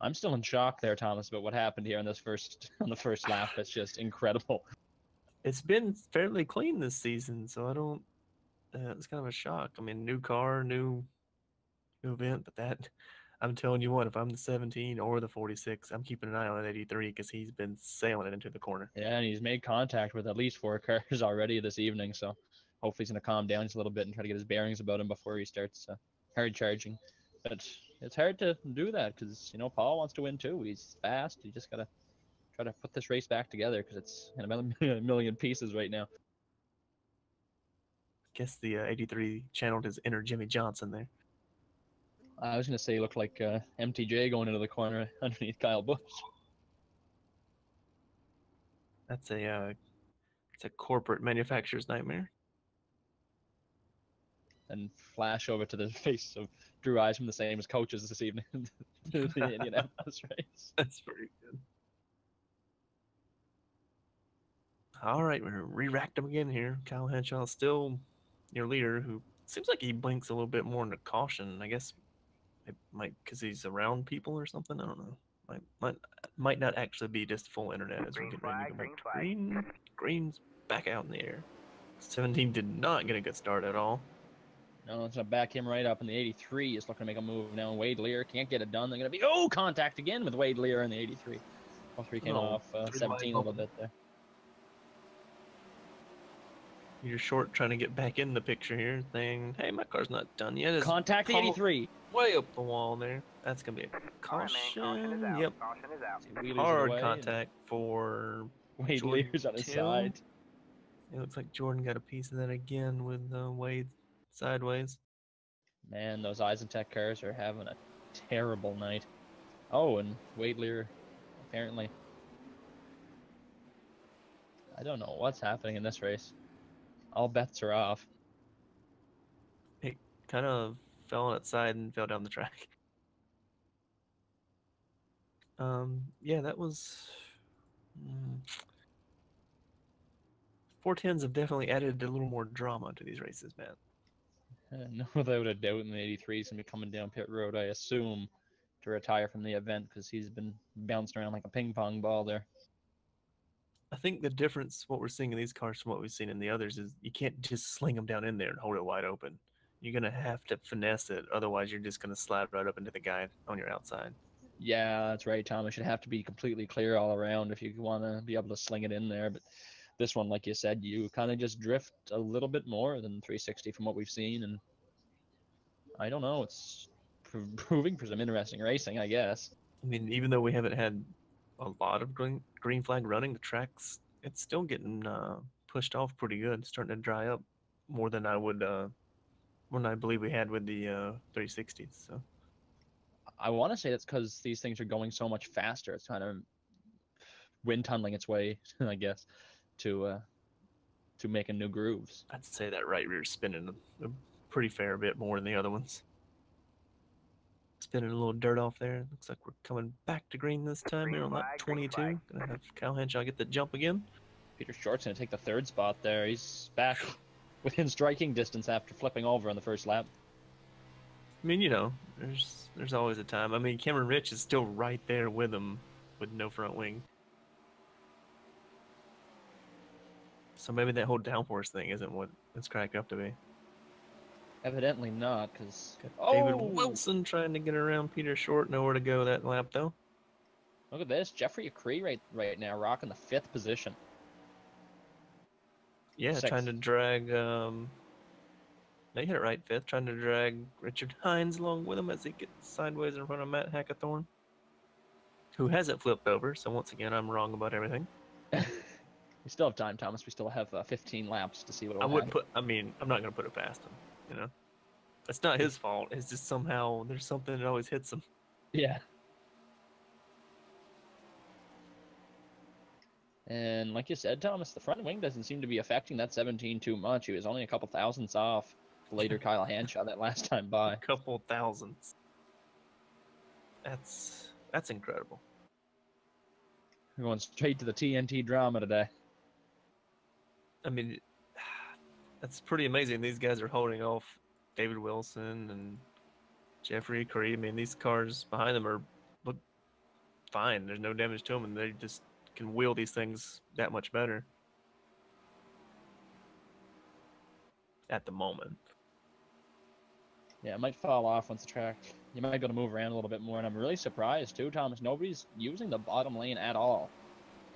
[SPEAKER 2] I'm still in shock there, Thomas, about what happened here on the first lap. It's just incredible.
[SPEAKER 1] It's been fairly clean this season, so I don't. It's kind of a shock. I mean, new car, new event, but that. I'm telling you what, if I'm the 17 or the 46, I'm keeping an eye on that 83 because he's been sailing it into the corner.
[SPEAKER 2] Yeah, and he's made contact with at least 4 cars already this evening, so hopefully he's going to calm down just a little bit and try to get his bearings about him before he starts hard charging. But it's hard to do that because, Paul wants to win too. He's fast. You just got to try to put this race back together because it's in a million pieces right now.
[SPEAKER 1] Guess the 83 channeled his inner Jimmy Johnson there.
[SPEAKER 2] I was going to say he looked like MTJ going into the corner underneath Kyle Busch.
[SPEAKER 1] That's it's a corporate manufacturer's nightmare.
[SPEAKER 2] And flash over to the face of Drew Eisman, the same as coaches this evening to the Indianapolis race.
[SPEAKER 1] That's pretty good. All right, we're re-racked him again here. Kyle Henshaw still your leader, who seems like he blinks a little bit more into caution. I guess it might because he's around people or something. I don't know. Might not actually be just full internet as we're getting ready to go back to green. Green's back out in the air. 17 did not get a good start at all.
[SPEAKER 2] No, it's going to back him right up, and the 83 is looking to make a move now. Wade Lear can't get it done. They're going to be, contact again with Wade Lear in the 83. All 3 came off 17 a little bit there.
[SPEAKER 1] You're short trying to get back in the picture here, saying, hey, my car's not done yet. It's
[SPEAKER 2] contact the 83.
[SPEAKER 1] Way up the wall there. That's going to be a caution.
[SPEAKER 3] Caution is out.
[SPEAKER 1] Yep.
[SPEAKER 3] Caution is out.
[SPEAKER 1] Hard contact for
[SPEAKER 2] Wade
[SPEAKER 1] Jordan
[SPEAKER 2] Lear's on his
[SPEAKER 1] Till.
[SPEAKER 2] side.
[SPEAKER 1] It looks like Jordan got a piece of that again with Wade sideways.
[SPEAKER 2] Man, those Eisentek cars are having a terrible night. Oh, and Wade Lear, apparently. I don't know what's happening in this race. All bets are off.
[SPEAKER 1] It kind of fell on its side and fell down the track. Yeah, that was... 410s have definitely added a little more drama to these races, man.
[SPEAKER 2] No, without a doubt, in the 83 is going to be coming down pit road, I assume, to retire from the event because he's been bouncing around like a ping pong ball there.
[SPEAKER 1] I think the difference, what we're seeing in these cars from what we've seen in the others, is you can't just sling them down in there and hold it wide open. You're going to have to finesse it. Otherwise, you're just going to slide right up into the guy on your outside.
[SPEAKER 2] Yeah, that's right, Tom. It should have to be completely clear all around if you want to be able to sling it in there. But this one, like you said, you kind of just drift a little bit more than 360 from what we've seen. And I don't know. It's proving for some interesting racing, I guess.
[SPEAKER 1] I mean, even though we haven't had a lot of green flag running, the track's it's still getting pushed off pretty good. It's starting to dry up more than I would when I believe we had with the 360s. So
[SPEAKER 2] I want to say that's because these things are going so much faster. It's kind of wind tunneling its way, I guess, to making new grooves.
[SPEAKER 1] I'd say that right rear's spinning a pretty fair bit more than the other ones. Spinning a little dirt off there. Looks like we're coming back to green this time here on lap 22. Gonna have Kyle Henshaw get the jump again.
[SPEAKER 2] Peter Short's gonna take the 3rd spot there. He's back within striking distance after flipping over on the first lap.
[SPEAKER 1] I mean, there's always a time. I mean, Cameron Rich is still right there with him with no front wing. So maybe that whole downforce thing isn't what it's cracked up to be.
[SPEAKER 2] Evidently not, because
[SPEAKER 1] David Wilson trying to get around Peter Short. Nowhere to go that lap though.
[SPEAKER 2] Look at this, Jeffrey Acree right now rocking the 5th position.
[SPEAKER 1] Yeah,
[SPEAKER 2] 6th.
[SPEAKER 1] trying to drag. No, you hit it right, 5th. Trying to drag Richard Hines along with him as he gets sideways in front of Matt Hackathorn, who hasn't flipped over. So once again, I'm wrong about everything.
[SPEAKER 2] We still have time, Thomas. We still have 15 laps to see what will happen.
[SPEAKER 1] I mean, I'm not going to put it past him. You know, it's not his fault. It's just somehow there's something that always hits him.
[SPEAKER 2] Yeah. And like you said, Thomas, the front wing doesn't seem to be affecting that 17 too much. He was only a couple thousandths off later Kyle Hanshaw that last time by.
[SPEAKER 1] A couple thousandths. That's incredible.
[SPEAKER 2] We're going straight to the TNT drama today.
[SPEAKER 1] I mean, that's pretty amazing. These guys are holding off David Wilson and Jeffrey Curry. I mean, these cars behind them look fine. There's no damage to them, and they just can wheel these things that much better at the moment.
[SPEAKER 2] Yeah, it might fall off once the track. You might be able to move around a little bit more, and I'm really surprised too, Thomas. Nobody's using the bottom lane at all.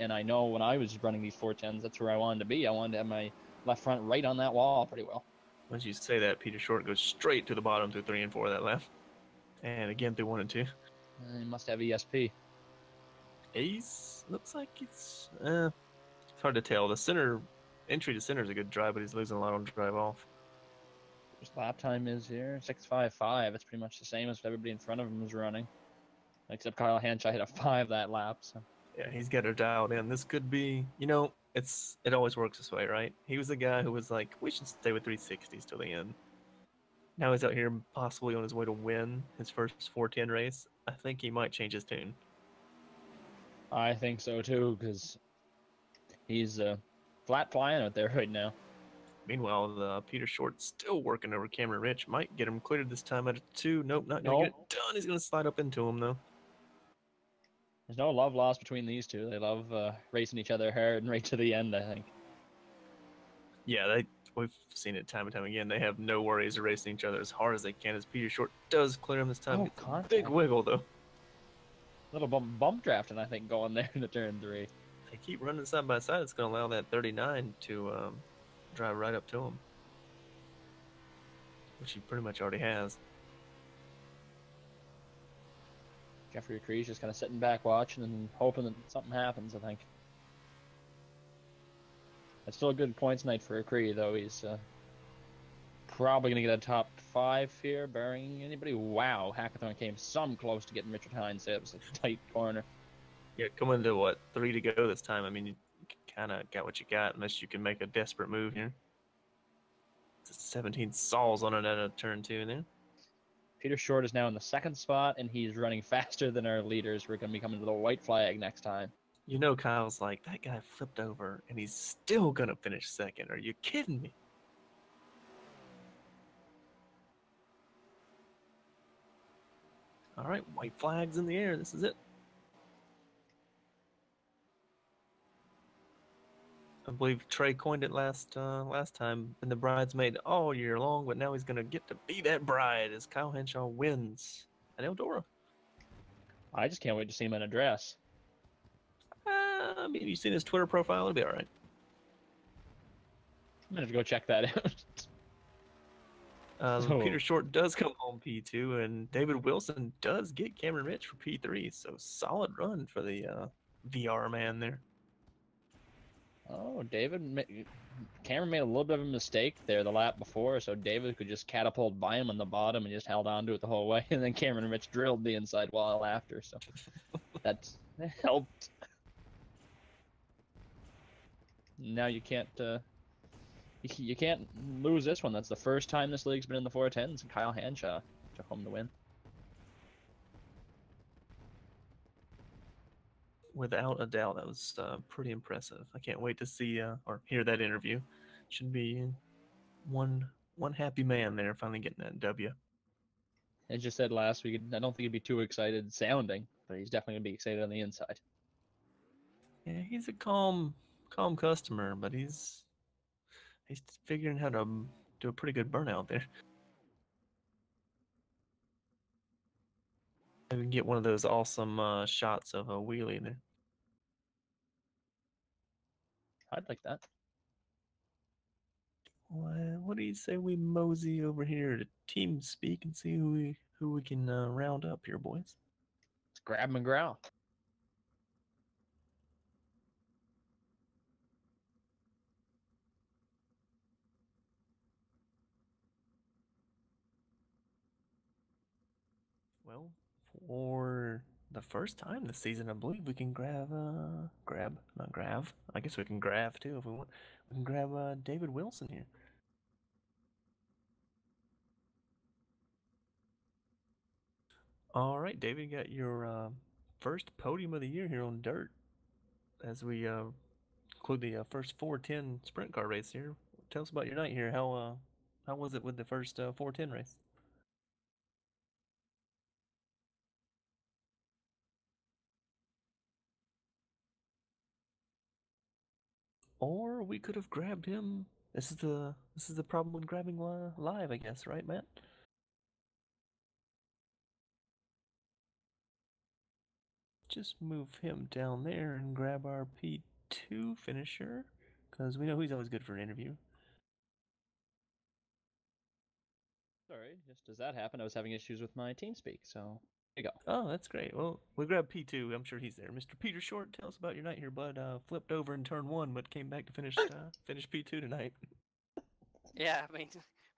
[SPEAKER 2] And I know when I was running these 410s, that's where I wanted to be. I wanted to have my left front right on that wall pretty well.
[SPEAKER 1] Once you say that, Peter Short goes straight to the bottom through 3 and 4 that lap, and again through 1 and 2.
[SPEAKER 2] He must have ESP.
[SPEAKER 1] Ace looks like it's hard to tell. The center entry to center is a good drive, but he's losing a lot on drive off.
[SPEAKER 2] His lap time is here 6:55. It's pretty much the same as what everybody in front of him is running, except Kyle Hanshaw hit a 5 that lap. So.
[SPEAKER 1] Yeah, he's got her dialed in. This could be, you know, it always works this way, right? He was the guy who was like, we should stay with 360s till the end. Now he's out here possibly on his way to win his first 410 race. I think he might change his tune.
[SPEAKER 2] I think so too, because he's flat flying out there right now.
[SPEAKER 1] Meanwhile, Peter Short still working over Cameron Rich. Might get him cleared this time out of 2. Nope, not going to get it done. He's going to slide up into him, though.
[SPEAKER 2] There's no love lost between these two. They love racing each other hard and right to the end, I think.
[SPEAKER 1] Yeah, we've seen it time and time again. They have no worries of racing each other as hard as they can, as Peter Short does clear him this time.
[SPEAKER 2] Oh,
[SPEAKER 1] big wiggle, though.
[SPEAKER 2] Little bump drafting, I think, going there into turn 3.
[SPEAKER 1] They keep running side by side. It's going to allow that 39 to drive right up to him, which he pretty much already has.
[SPEAKER 2] Jeffrey Acree's just kind of sitting back watching and hoping that something happens, I think. It's still a good points night for Acree, though. He's probably going to get a top 5 here, barring anybody. Wow, Hackathon came some close to getting Richard Hines there. It was a tight corner.
[SPEAKER 1] Yeah, coming to, what, 3 to go this time. I mean, you kind of got what you got, unless you can make a desperate move here. It's 17 saws on it at a turn 2 there.
[SPEAKER 2] Peter Short is now in the 2nd spot, and he's running faster than our leaders. We're going to be coming to the white flag next time.
[SPEAKER 1] You know, Kyle's like, that guy flipped over, and he's still going to finish 2nd. Are you kidding me? All right, white flags in the air. This is it. I believe Trey coined it last time, and the bridesmaid all year long, but now he's going to get to be that bride as Kyle Henshaw wins at Eldora.
[SPEAKER 2] I just can't wait to see him in a dress.
[SPEAKER 1] I mean, you've seen his Twitter profile. It'll be all right.
[SPEAKER 2] I'm going to have to go check that out.
[SPEAKER 1] Peter Short does come home P2, and David Wilson does get Cameron Rich for P3, so solid run for the VR man there.
[SPEAKER 2] Oh, Cameron made a little bit of a mistake there the lap before, so David could just catapult by him on the bottom and just held on to it the whole way, and then Cameron Rich drilled the inside wall after, so that helped. Now you can't lose this one. That's the first time this league's been in the 410s, and Kyle Hanshaw took home the win.
[SPEAKER 1] Without a doubt, that was pretty impressive. I can't wait to see or hear that interview. Should be one happy man there finally getting that W.
[SPEAKER 2] As you said last week, I don't think he'd be too excited sounding, but he's definitely going to be excited on the inside.
[SPEAKER 1] Yeah, he's a calm customer, but he's He's figuring how to do a pretty good burnout there. And get one of those awesome shots of a wheelie there.
[SPEAKER 2] I'd like that.
[SPEAKER 1] What do you say we mosey over here to team speak and see who we can round up here, boys?
[SPEAKER 2] Let's grab McGraw.
[SPEAKER 1] Well, for the first time this season, I believe we can not grab. I guess we can grab too if we want. We can grab David Wilson here. All right, David, you got your first podium of the year here on dirt as we include the first 410 sprint car race here. Tell us about your night here. How was it with the first 410 race? Or we could have grabbed him. This is the problem with grabbing live, I guess, right, Matt? Just move him down there and grab our P2 finisher, because we know he's always good for an interview.
[SPEAKER 2] Sorry, just as that happened, I was having issues with my TeamSpeak, so there you go.
[SPEAKER 1] Oh, that's great. Well, we grabbed P2. I'm sure he's there. Mr. Peter Short, tell us about your night here, bud. Flipped over in turn one, but came back to finish P2 tonight.
[SPEAKER 4] Yeah, I mean,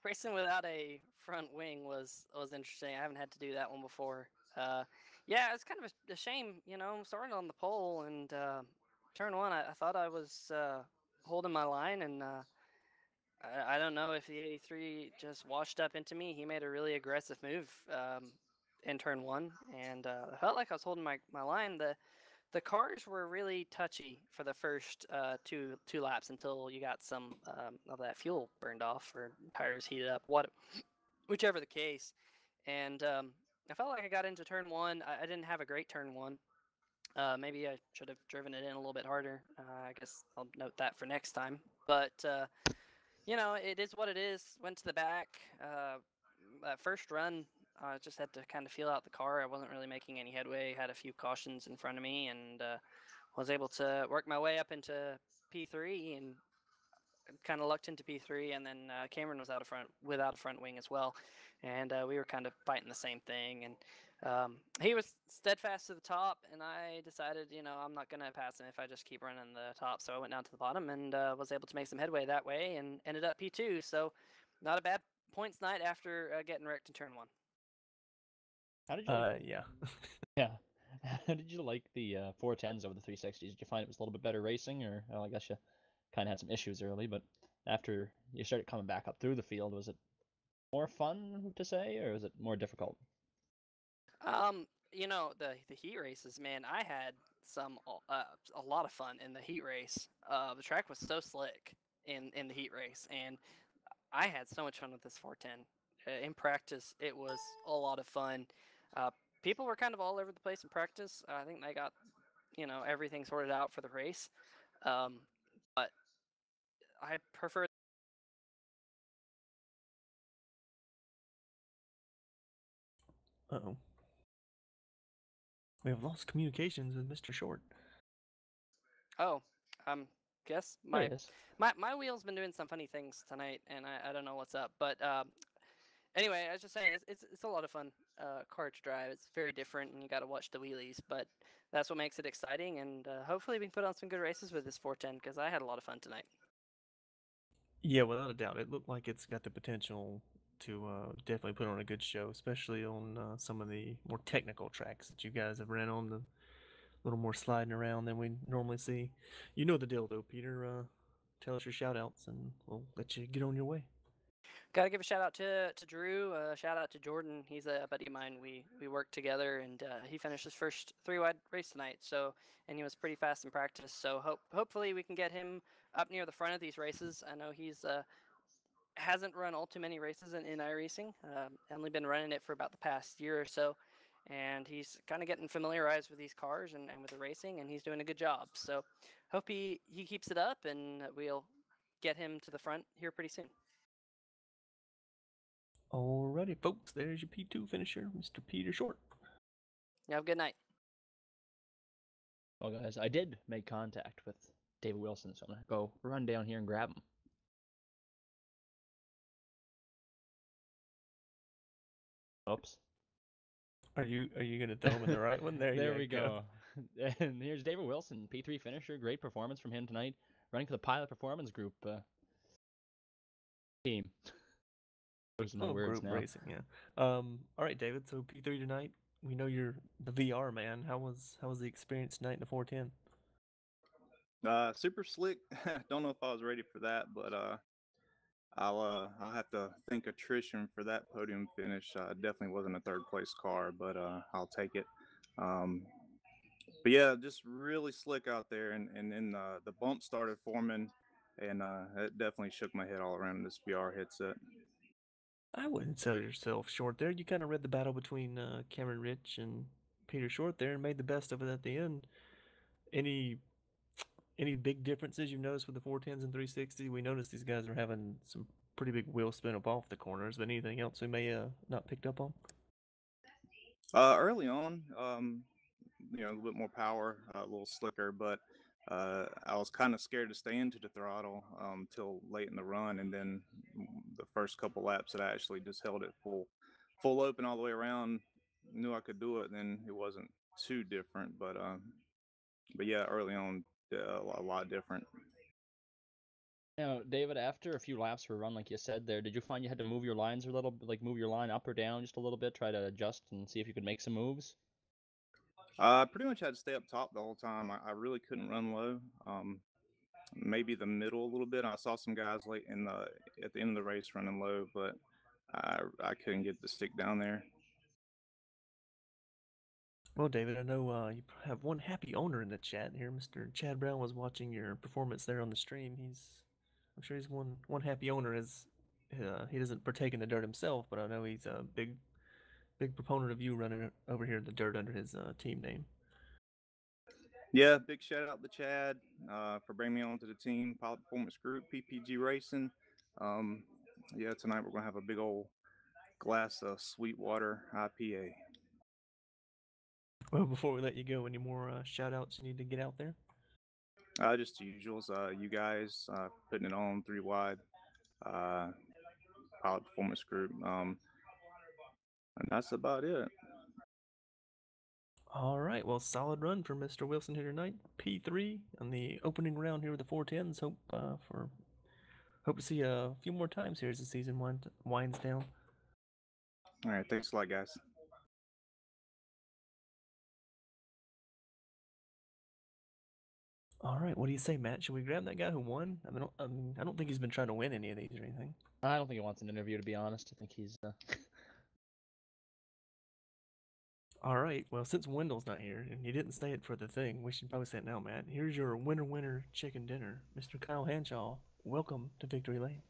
[SPEAKER 4] racing without a front wing was interesting. I haven't had to do that one before. Yeah, it's kind of a shame, starting on the pole and turn one. I thought I was holding my line, and I don't know if the 83 just washed up into me. He made a really aggressive move in turn one, and I felt like I was holding my line. The cars were really touchy for the first two laps until you got some of that fuel burned off or tires heated up, whichever the case. And I felt like I got into turn one. I didn't have a great turn one. Maybe I should have driven it in a little bit harder. I guess I'll note that for next time. But it is what it is. Went to the back. That first run, I just had to kind of feel out the car. I wasn't really making any headway. Had a few cautions in front of me, and was able to work my way up into P3 and kind of lucked into P3. And then Cameron was out of front without a front wing as well, and we were kind of fighting the same thing. And he was steadfast to the top, and I decided, I'm not going to pass him if I just keep running the top. So I went down to the bottom and was able to make some headway that way and ended up P2. So not a bad points night after getting wrecked in turn one.
[SPEAKER 2] How did you like?
[SPEAKER 1] Yeah.
[SPEAKER 2] Yeah. How did you like the 410s over the 360s? Did you find it was a little bit better racing, or well, I guess you kind of had some issues early, but after you started coming back up through the field, was it more fun to say, or was it more difficult?
[SPEAKER 4] The heat races, man, I had a lot of fun in the heat race. The track was so slick in the heat race, and I had so much fun with this 410. In practice, it was a lot of fun. People were kind of all over the place in practice. I think they got, everything sorted out for the race. But I prefer.
[SPEAKER 1] Uh-oh. We have lost communications with Mr. Short.
[SPEAKER 4] Oh, guess
[SPEAKER 2] There
[SPEAKER 4] my
[SPEAKER 2] it is.
[SPEAKER 4] my wheel's been doing some funny things tonight, and I don't know what's up. But anyway, I was just saying it's a lot of fun car to drive. It's very different, and you got to watch the wheelies, but that's what makes it exciting. And hopefully we can put on some good races with this 410 because I had a lot of fun tonight.
[SPEAKER 1] Yeah, without a doubt. It looked like it's got the potential to definitely put on a good show, especially on some of the more technical tracks that you guys have ran on, the little more sliding around than we normally see. You know the deal, though, Peter. Tell us your shout outs, and we'll let you get on your way.
[SPEAKER 4] Got to give a shout out to Drew. Shout out to Jordan. He's a buddy of mine. We worked together, and he finished his first 3-wide race tonight. So, and he was pretty fast in practice. So hopefully we can get him up near the front of these races. I know he's hasn't run all too many races in iRacing. Only been running it for about the past year or so, and he's kind of getting familiarized with these cars and with the racing, and he's doing a good job. So hope he keeps it up, and we'll get him to the front here pretty soon.
[SPEAKER 1] Alrighty, folks, there's your P2 finisher, Mr. Peter Short.
[SPEAKER 4] You have a good night.
[SPEAKER 2] Well, guys, I did make contact with David Wilson, so I'm gonna go run down here and grab him. Oops.
[SPEAKER 1] Are you gonna throw him in the right one? There
[SPEAKER 2] we
[SPEAKER 1] you go.
[SPEAKER 2] And here's David Wilson, P3 finisher. Great performance from him tonight, running for the Pilot Performance Group team. Those are my words
[SPEAKER 1] Group
[SPEAKER 2] now.
[SPEAKER 1] racing, yeah. All right, David. So P3 tonight. We know you're the VR man. How was the experience tonight in the 410?
[SPEAKER 5] Super slick. Don't know if I was ready for that, but I'll have to thank attrition for that podium finish. Definitely wasn't a third place car, but I'll take it. But yeah, just really slick out there, and then the bump started forming, and it definitely shook my head all around in this VR headset.
[SPEAKER 1] I wouldn't sell yourself short there. You kind of read the battle between Cameron Rich and Peter Short there, and made the best of it at the end. Any big differences you've noticed with the 410s and 360? We noticed these guys are having some pretty big wheel spin up off the corners, but anything else we may not picked up on?
[SPEAKER 5] Early on, a little bit more power, a little slicker, but I was kind of scared to stay into the throttle till late in the run, and then the first couple laps that I actually just held it full open all the way around, knew I could do it. Then it wasn't too different, but yeah, early on, a lot different.
[SPEAKER 2] Now, David, after a few laps were run, like you said there, did you find you had to move your lines a little, like move your line up or down just a little bit, try to adjust and see if you could make some moves?
[SPEAKER 5] I pretty much had to stay up top the whole time. I really couldn't run low. Maybe the middle a little bit. I saw some guys late at the end of the race running low, but I couldn't get the stick down there.
[SPEAKER 1] Well, David, I know you have one happy owner in the chat here. Mr. Chad Brown was watching your performance there on the stream. I'm sure he's one happy owner. As he doesn't partake in the dirt himself, but I know he's a big proponent of you running over here in the dirt under his team name.
[SPEAKER 5] Yeah, big shout out to Chad for bringing me onto the team, Pilot Performance Group, PPG Racing. Yeah, tonight we're gonna have a big old glass of Sweetwater IPA.
[SPEAKER 1] Well, before we let you go, any more shout outs you need to get out there?
[SPEAKER 5] Just the usuals. You guys putting it on 3 wide, Pilot Performance Group, and that's about it.
[SPEAKER 1] All right, well, solid run for Mr. Wilson here tonight. P3 on the opening round here with the 410s. Hope to see you a few more times here as the season winds down.
[SPEAKER 5] All right, thanks a lot, guys.
[SPEAKER 1] All right, what do you say, Matt? Should we grab that guy who won? I don't think he's been trying to win any of these or anything.
[SPEAKER 2] I don't think he wants an interview, to be honest. I think he's.
[SPEAKER 1] All right, well, since Wendell's not here and you didn't say it for the thing, we should probably say it now, Matt. Here's your winner chicken dinner, Mr. Kyle Hanshaw. Welcome to Victory Lane.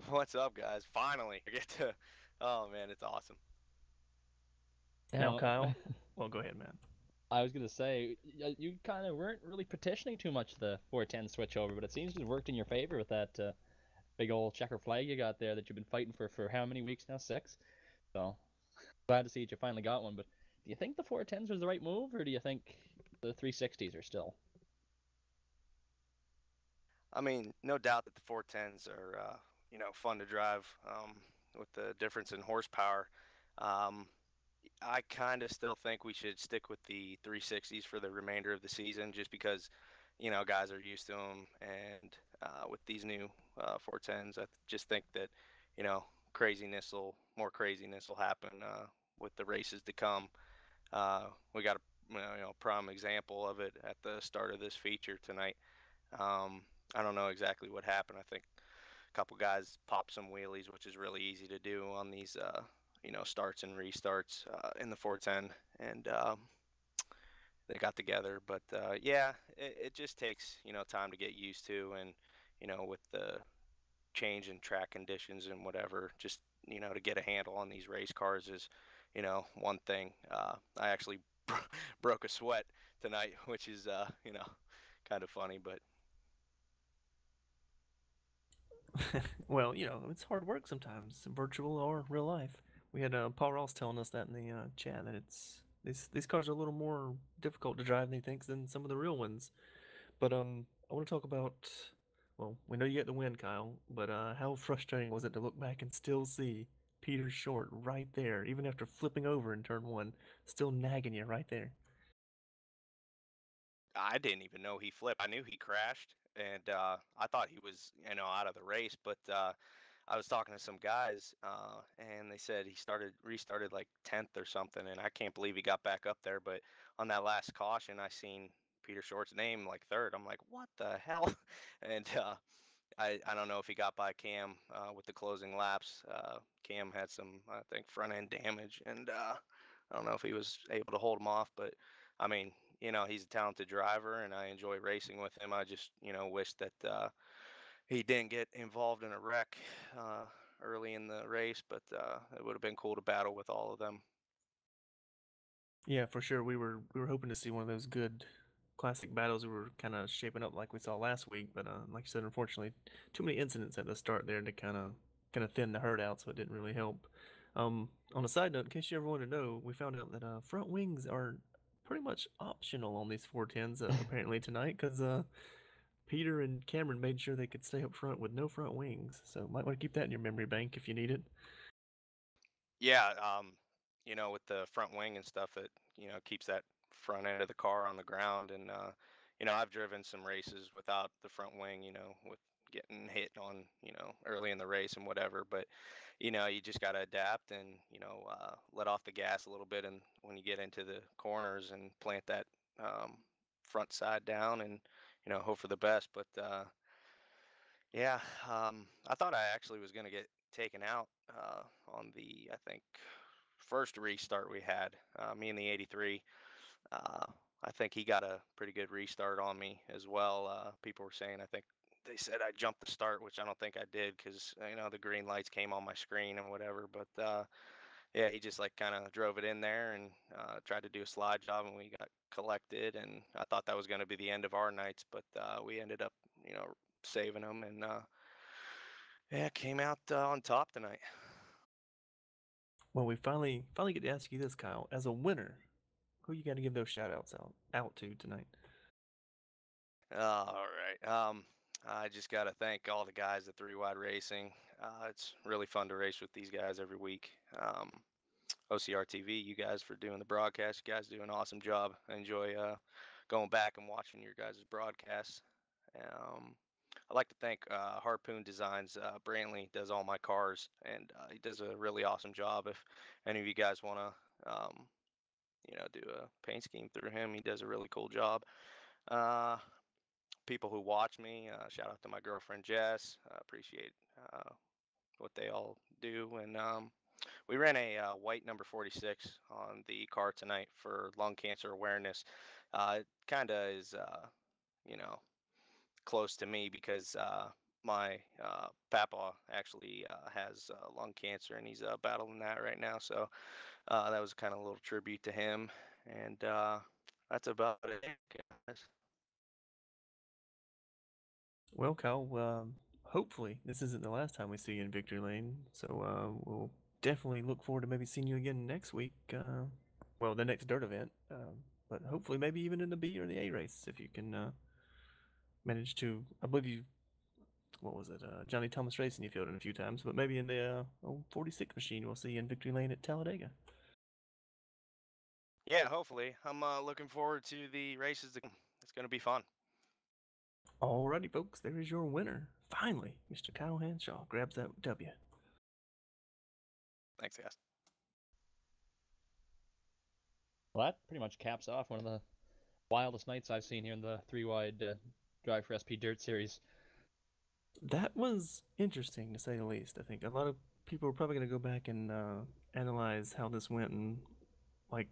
[SPEAKER 6] What's up, guys? Finally, I get to. Oh man, it's awesome.
[SPEAKER 1] Now, Kyle. Well, go ahead, Matt.
[SPEAKER 2] I was gonna say you kind of weren't really petitioning too much the 410 switch over, but it seems to have worked in your favor with that big old checker flag you got there that you've been fighting for how many weeks now? 6. So glad to see that you finally got one. But do you think the 410s was the right move, or do you think the 360s are still?
[SPEAKER 6] I mean, no doubt that the 410s are fun to drive with the difference in horsepower. I kind of still think we should stick with the 360s for the remainder of the season, just because guys are used to them, and with these new 410s, I just think that more craziness will happen with the races to come. We got a prime example of it at the start of this feature tonight. I don't know exactly what happened. I think a couple guys popped some wheelies, which is really easy to do on these starts and restarts in the 410, and they got together. But yeah, it just takes time to get used to, and with the change in track conditions and whatever, just to get a handle on these race cars is one thing. I actually broke a sweat tonight, which is kind of funny, but
[SPEAKER 1] Well, it's hard work sometimes, virtual or real life. We had Paul Ross telling us that in the chat that these cars are a little more difficult to drive than he thinks than some of the real ones. But I want to talk about. Well, we know you get the win, Kyle. But how frustrating was it to look back and still see Peter Short right there, even after flipping over in turn one, still nagging you right there.
[SPEAKER 6] I didn't even know he flipped. I knew he crashed, and I thought he was, out of the race. But I was talking to some guys, and they said he restarted like 10th or something, and I can't believe he got back up there. But on that last caution, I seen Peter Short's name like third. I'm like, what the hell? And I don't know if he got by Cam with the closing laps. Cam had some, I think, front end damage, and I don't know if he was able to hold him off. But I mean, he's a talented driver, and I enjoy racing with him. I just, wish that he didn't get involved in a wreck early in the race, but it would have been cool to battle with all of them.
[SPEAKER 1] Yeah, for sure. We were hoping to see one of those good classic battles. We were kind of shaping up like we saw last week, but like you said, unfortunately, too many incidents at the start there to kind of thin the herd out, so it didn't really help. On a side note, in case you ever wanted to know, we found out that front wings are pretty much optional on these 410s apparently tonight because Peter and Cameron made sure they could stay up front with no front wings. So might want to keep that in your memory bank if you need it.
[SPEAKER 6] Yeah, with the front wing and stuff, it keeps that front end of the car on the ground. And I've driven some races without the front wing, with getting hit on, early in the race and whatever. But you just got to adapt and let off the gas a little bit, and when you get into the corners and plant that um, front side down, and hope for the best. But yeah, I thought I actually was going to get taken out on the, I think, first restart we had. Me and the 83. Uh, I think he got a pretty good restart on me as well. People were saying, I think they said I jumped the start, which I don't think I did because the green lights came on my screen and whatever. But yeah, he just like kind of drove it in there and tried to do a slide job, and we got collected. And I thought that was going to be the end of our nights, but we ended up, saving them, and yeah, came out on top tonight.
[SPEAKER 1] Well, we finally get to ask you this, Kyle. As a winner, who you got to give those shout outs out to tonight?
[SPEAKER 6] All right. I just got to thank all the guys at Three Wide Racing. It's really fun to race with these guys every week. OCR TV, you guys for doing the broadcast. You guys do an awesome job. I enjoy going back and watching your guys' broadcasts. Um, I'd like to thank Harpoon Designs. Brantley does all my cars, and he does a really awesome job. If any of you guys want to, do a paint scheme through him, he does a really cool job. People who watch me, shout out to my girlfriend Jess. Appreciate what they all do. And we ran a white number 46 on the car tonight for lung cancer awareness. It kind of is, you know, close to me because my papa actually has lung cancer, and he's battling that right now. So that was kind of a little tribute to him. And that's about it, guys.
[SPEAKER 1] Well, Kyle, hopefully this isn't the last time we see you in Victory Lane. So we'll definitely look forward to maybe seeing you again next week. Well, the next dirt event. But hopefully maybe even in the B or the A race if you can manage to. I believe you. What was it? Johnny Thomas Racing you fielded a few times, but maybe in the old 46 machine we'll see you in Victory Lane at Talladega.
[SPEAKER 6] Yeah, hopefully. I'm looking forward to the races to come. It's going to be fun.
[SPEAKER 1] Alrighty, folks, there is your winner. Finally, Mr. Kyle Hanshaw grabs that W.
[SPEAKER 6] Thanks, guys.
[SPEAKER 2] Well, that pretty much caps off one of the wildest nights I've seen here in the three-wide Drive4SP Dirt Series.
[SPEAKER 1] That was interesting, to say the least. I think a lot of people are probably going to go back and analyze how this went, and like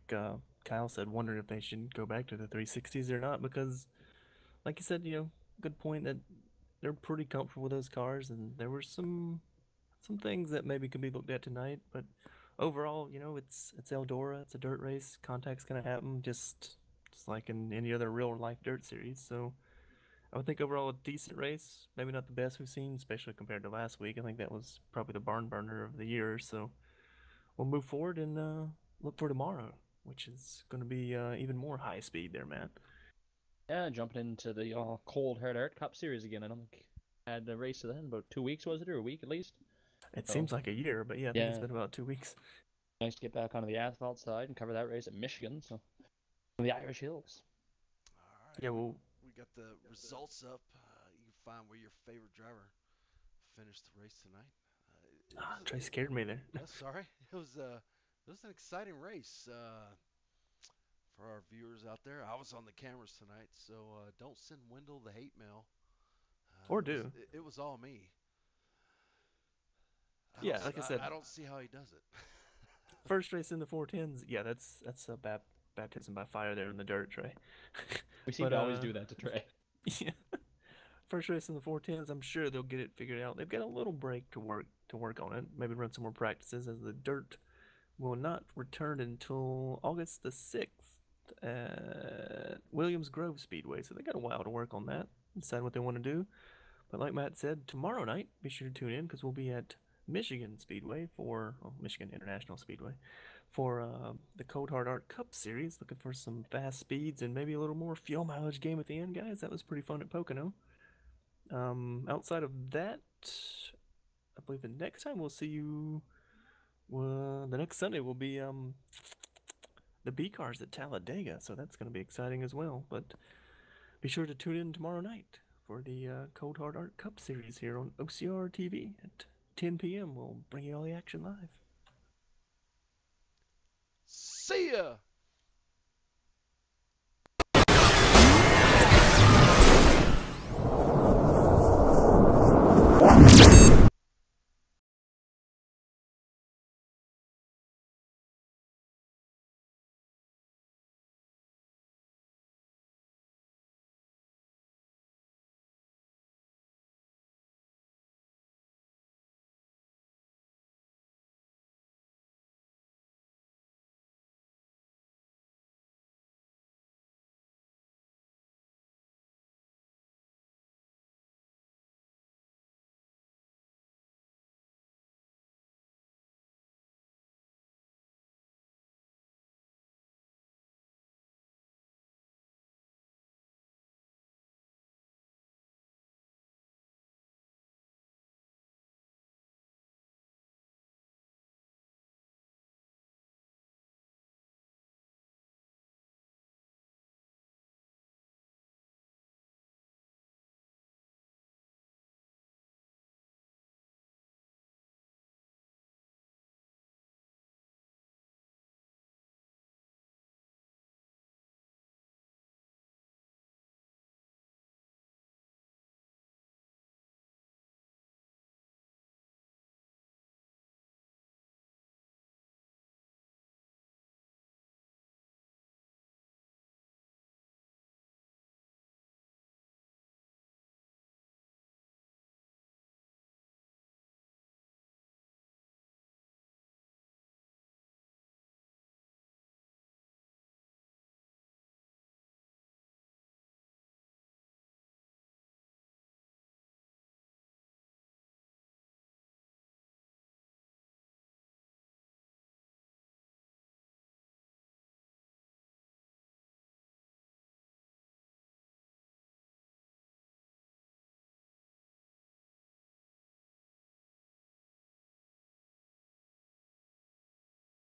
[SPEAKER 1] Kyle said, wondering if they should go back to the 360s or not, because, like you said, good point that they're pretty comfortable with those cars, and there were some things that maybe could be looked at tonight, but overall, it's Eldora, it's a dirt race, contact's gonna happen, just like in any other real life dirt series. So I would think overall a decent race. Maybe not the best we've seen, especially compared to last week. I think that was probably the barn burner of the year. So we'll move forward and look for tomorrow, which is going to be even more high speed there, Matt.
[SPEAKER 2] Yeah, jumping into the Cold Hard Art Cup Series again. I don't think I had a race to then about 2 weeks, was it, or a week at least?
[SPEAKER 1] It
[SPEAKER 2] So,
[SPEAKER 1] seems like a year, but yeah, I think it's
[SPEAKER 2] yeah,
[SPEAKER 1] been about 2 weeks.
[SPEAKER 2] nice to get back onto the asphalt side and cover that race at Michigan, so the Irish Hills.
[SPEAKER 7] All right.
[SPEAKER 1] Yeah, well,
[SPEAKER 7] We got the results up. You can find where your favorite driver finished the race tonight.
[SPEAKER 1] Trey scared me there.
[SPEAKER 7] That's sorry. It was an exciting race for our viewers out there. I was on the cameras tonight, so don't send Wendell the hate mail.
[SPEAKER 1] Or do.
[SPEAKER 7] It was all me.
[SPEAKER 1] Yeah, like I said,
[SPEAKER 7] I don't see how he does it.
[SPEAKER 1] first race in the 410s. Yeah, that's a baptism by fire there in the dirt, Trey.
[SPEAKER 2] We seem to always do that to Trey.
[SPEAKER 1] Yeah. First race in the 410s, I'm sure they'll get it figured out. They've got a little break to work on it. Maybe run some more practices, as the dirt will not return until August the 6th at Williams Grove Speedway. So they got a while to work on that, decide what they want to do. But like Matt said, tomorrow night, be sure to tune in because we'll be at Michigan Speedway Michigan International Speedway for the Cold Hard Art Cup Series. Looking for some fast speeds and maybe a little more fuel mileage game at the end, guys. That was pretty fun at Pocono. Outside of that, I believe the next time we'll see you, the next Sunday will be the B cars at Talladega, so that's going to be exciting as well. But be sure to tune in tomorrow night for the Cold Hard Art Cup Series here on OCR TV at 10 p.m. We'll bring you all the action live.
[SPEAKER 7] See ya!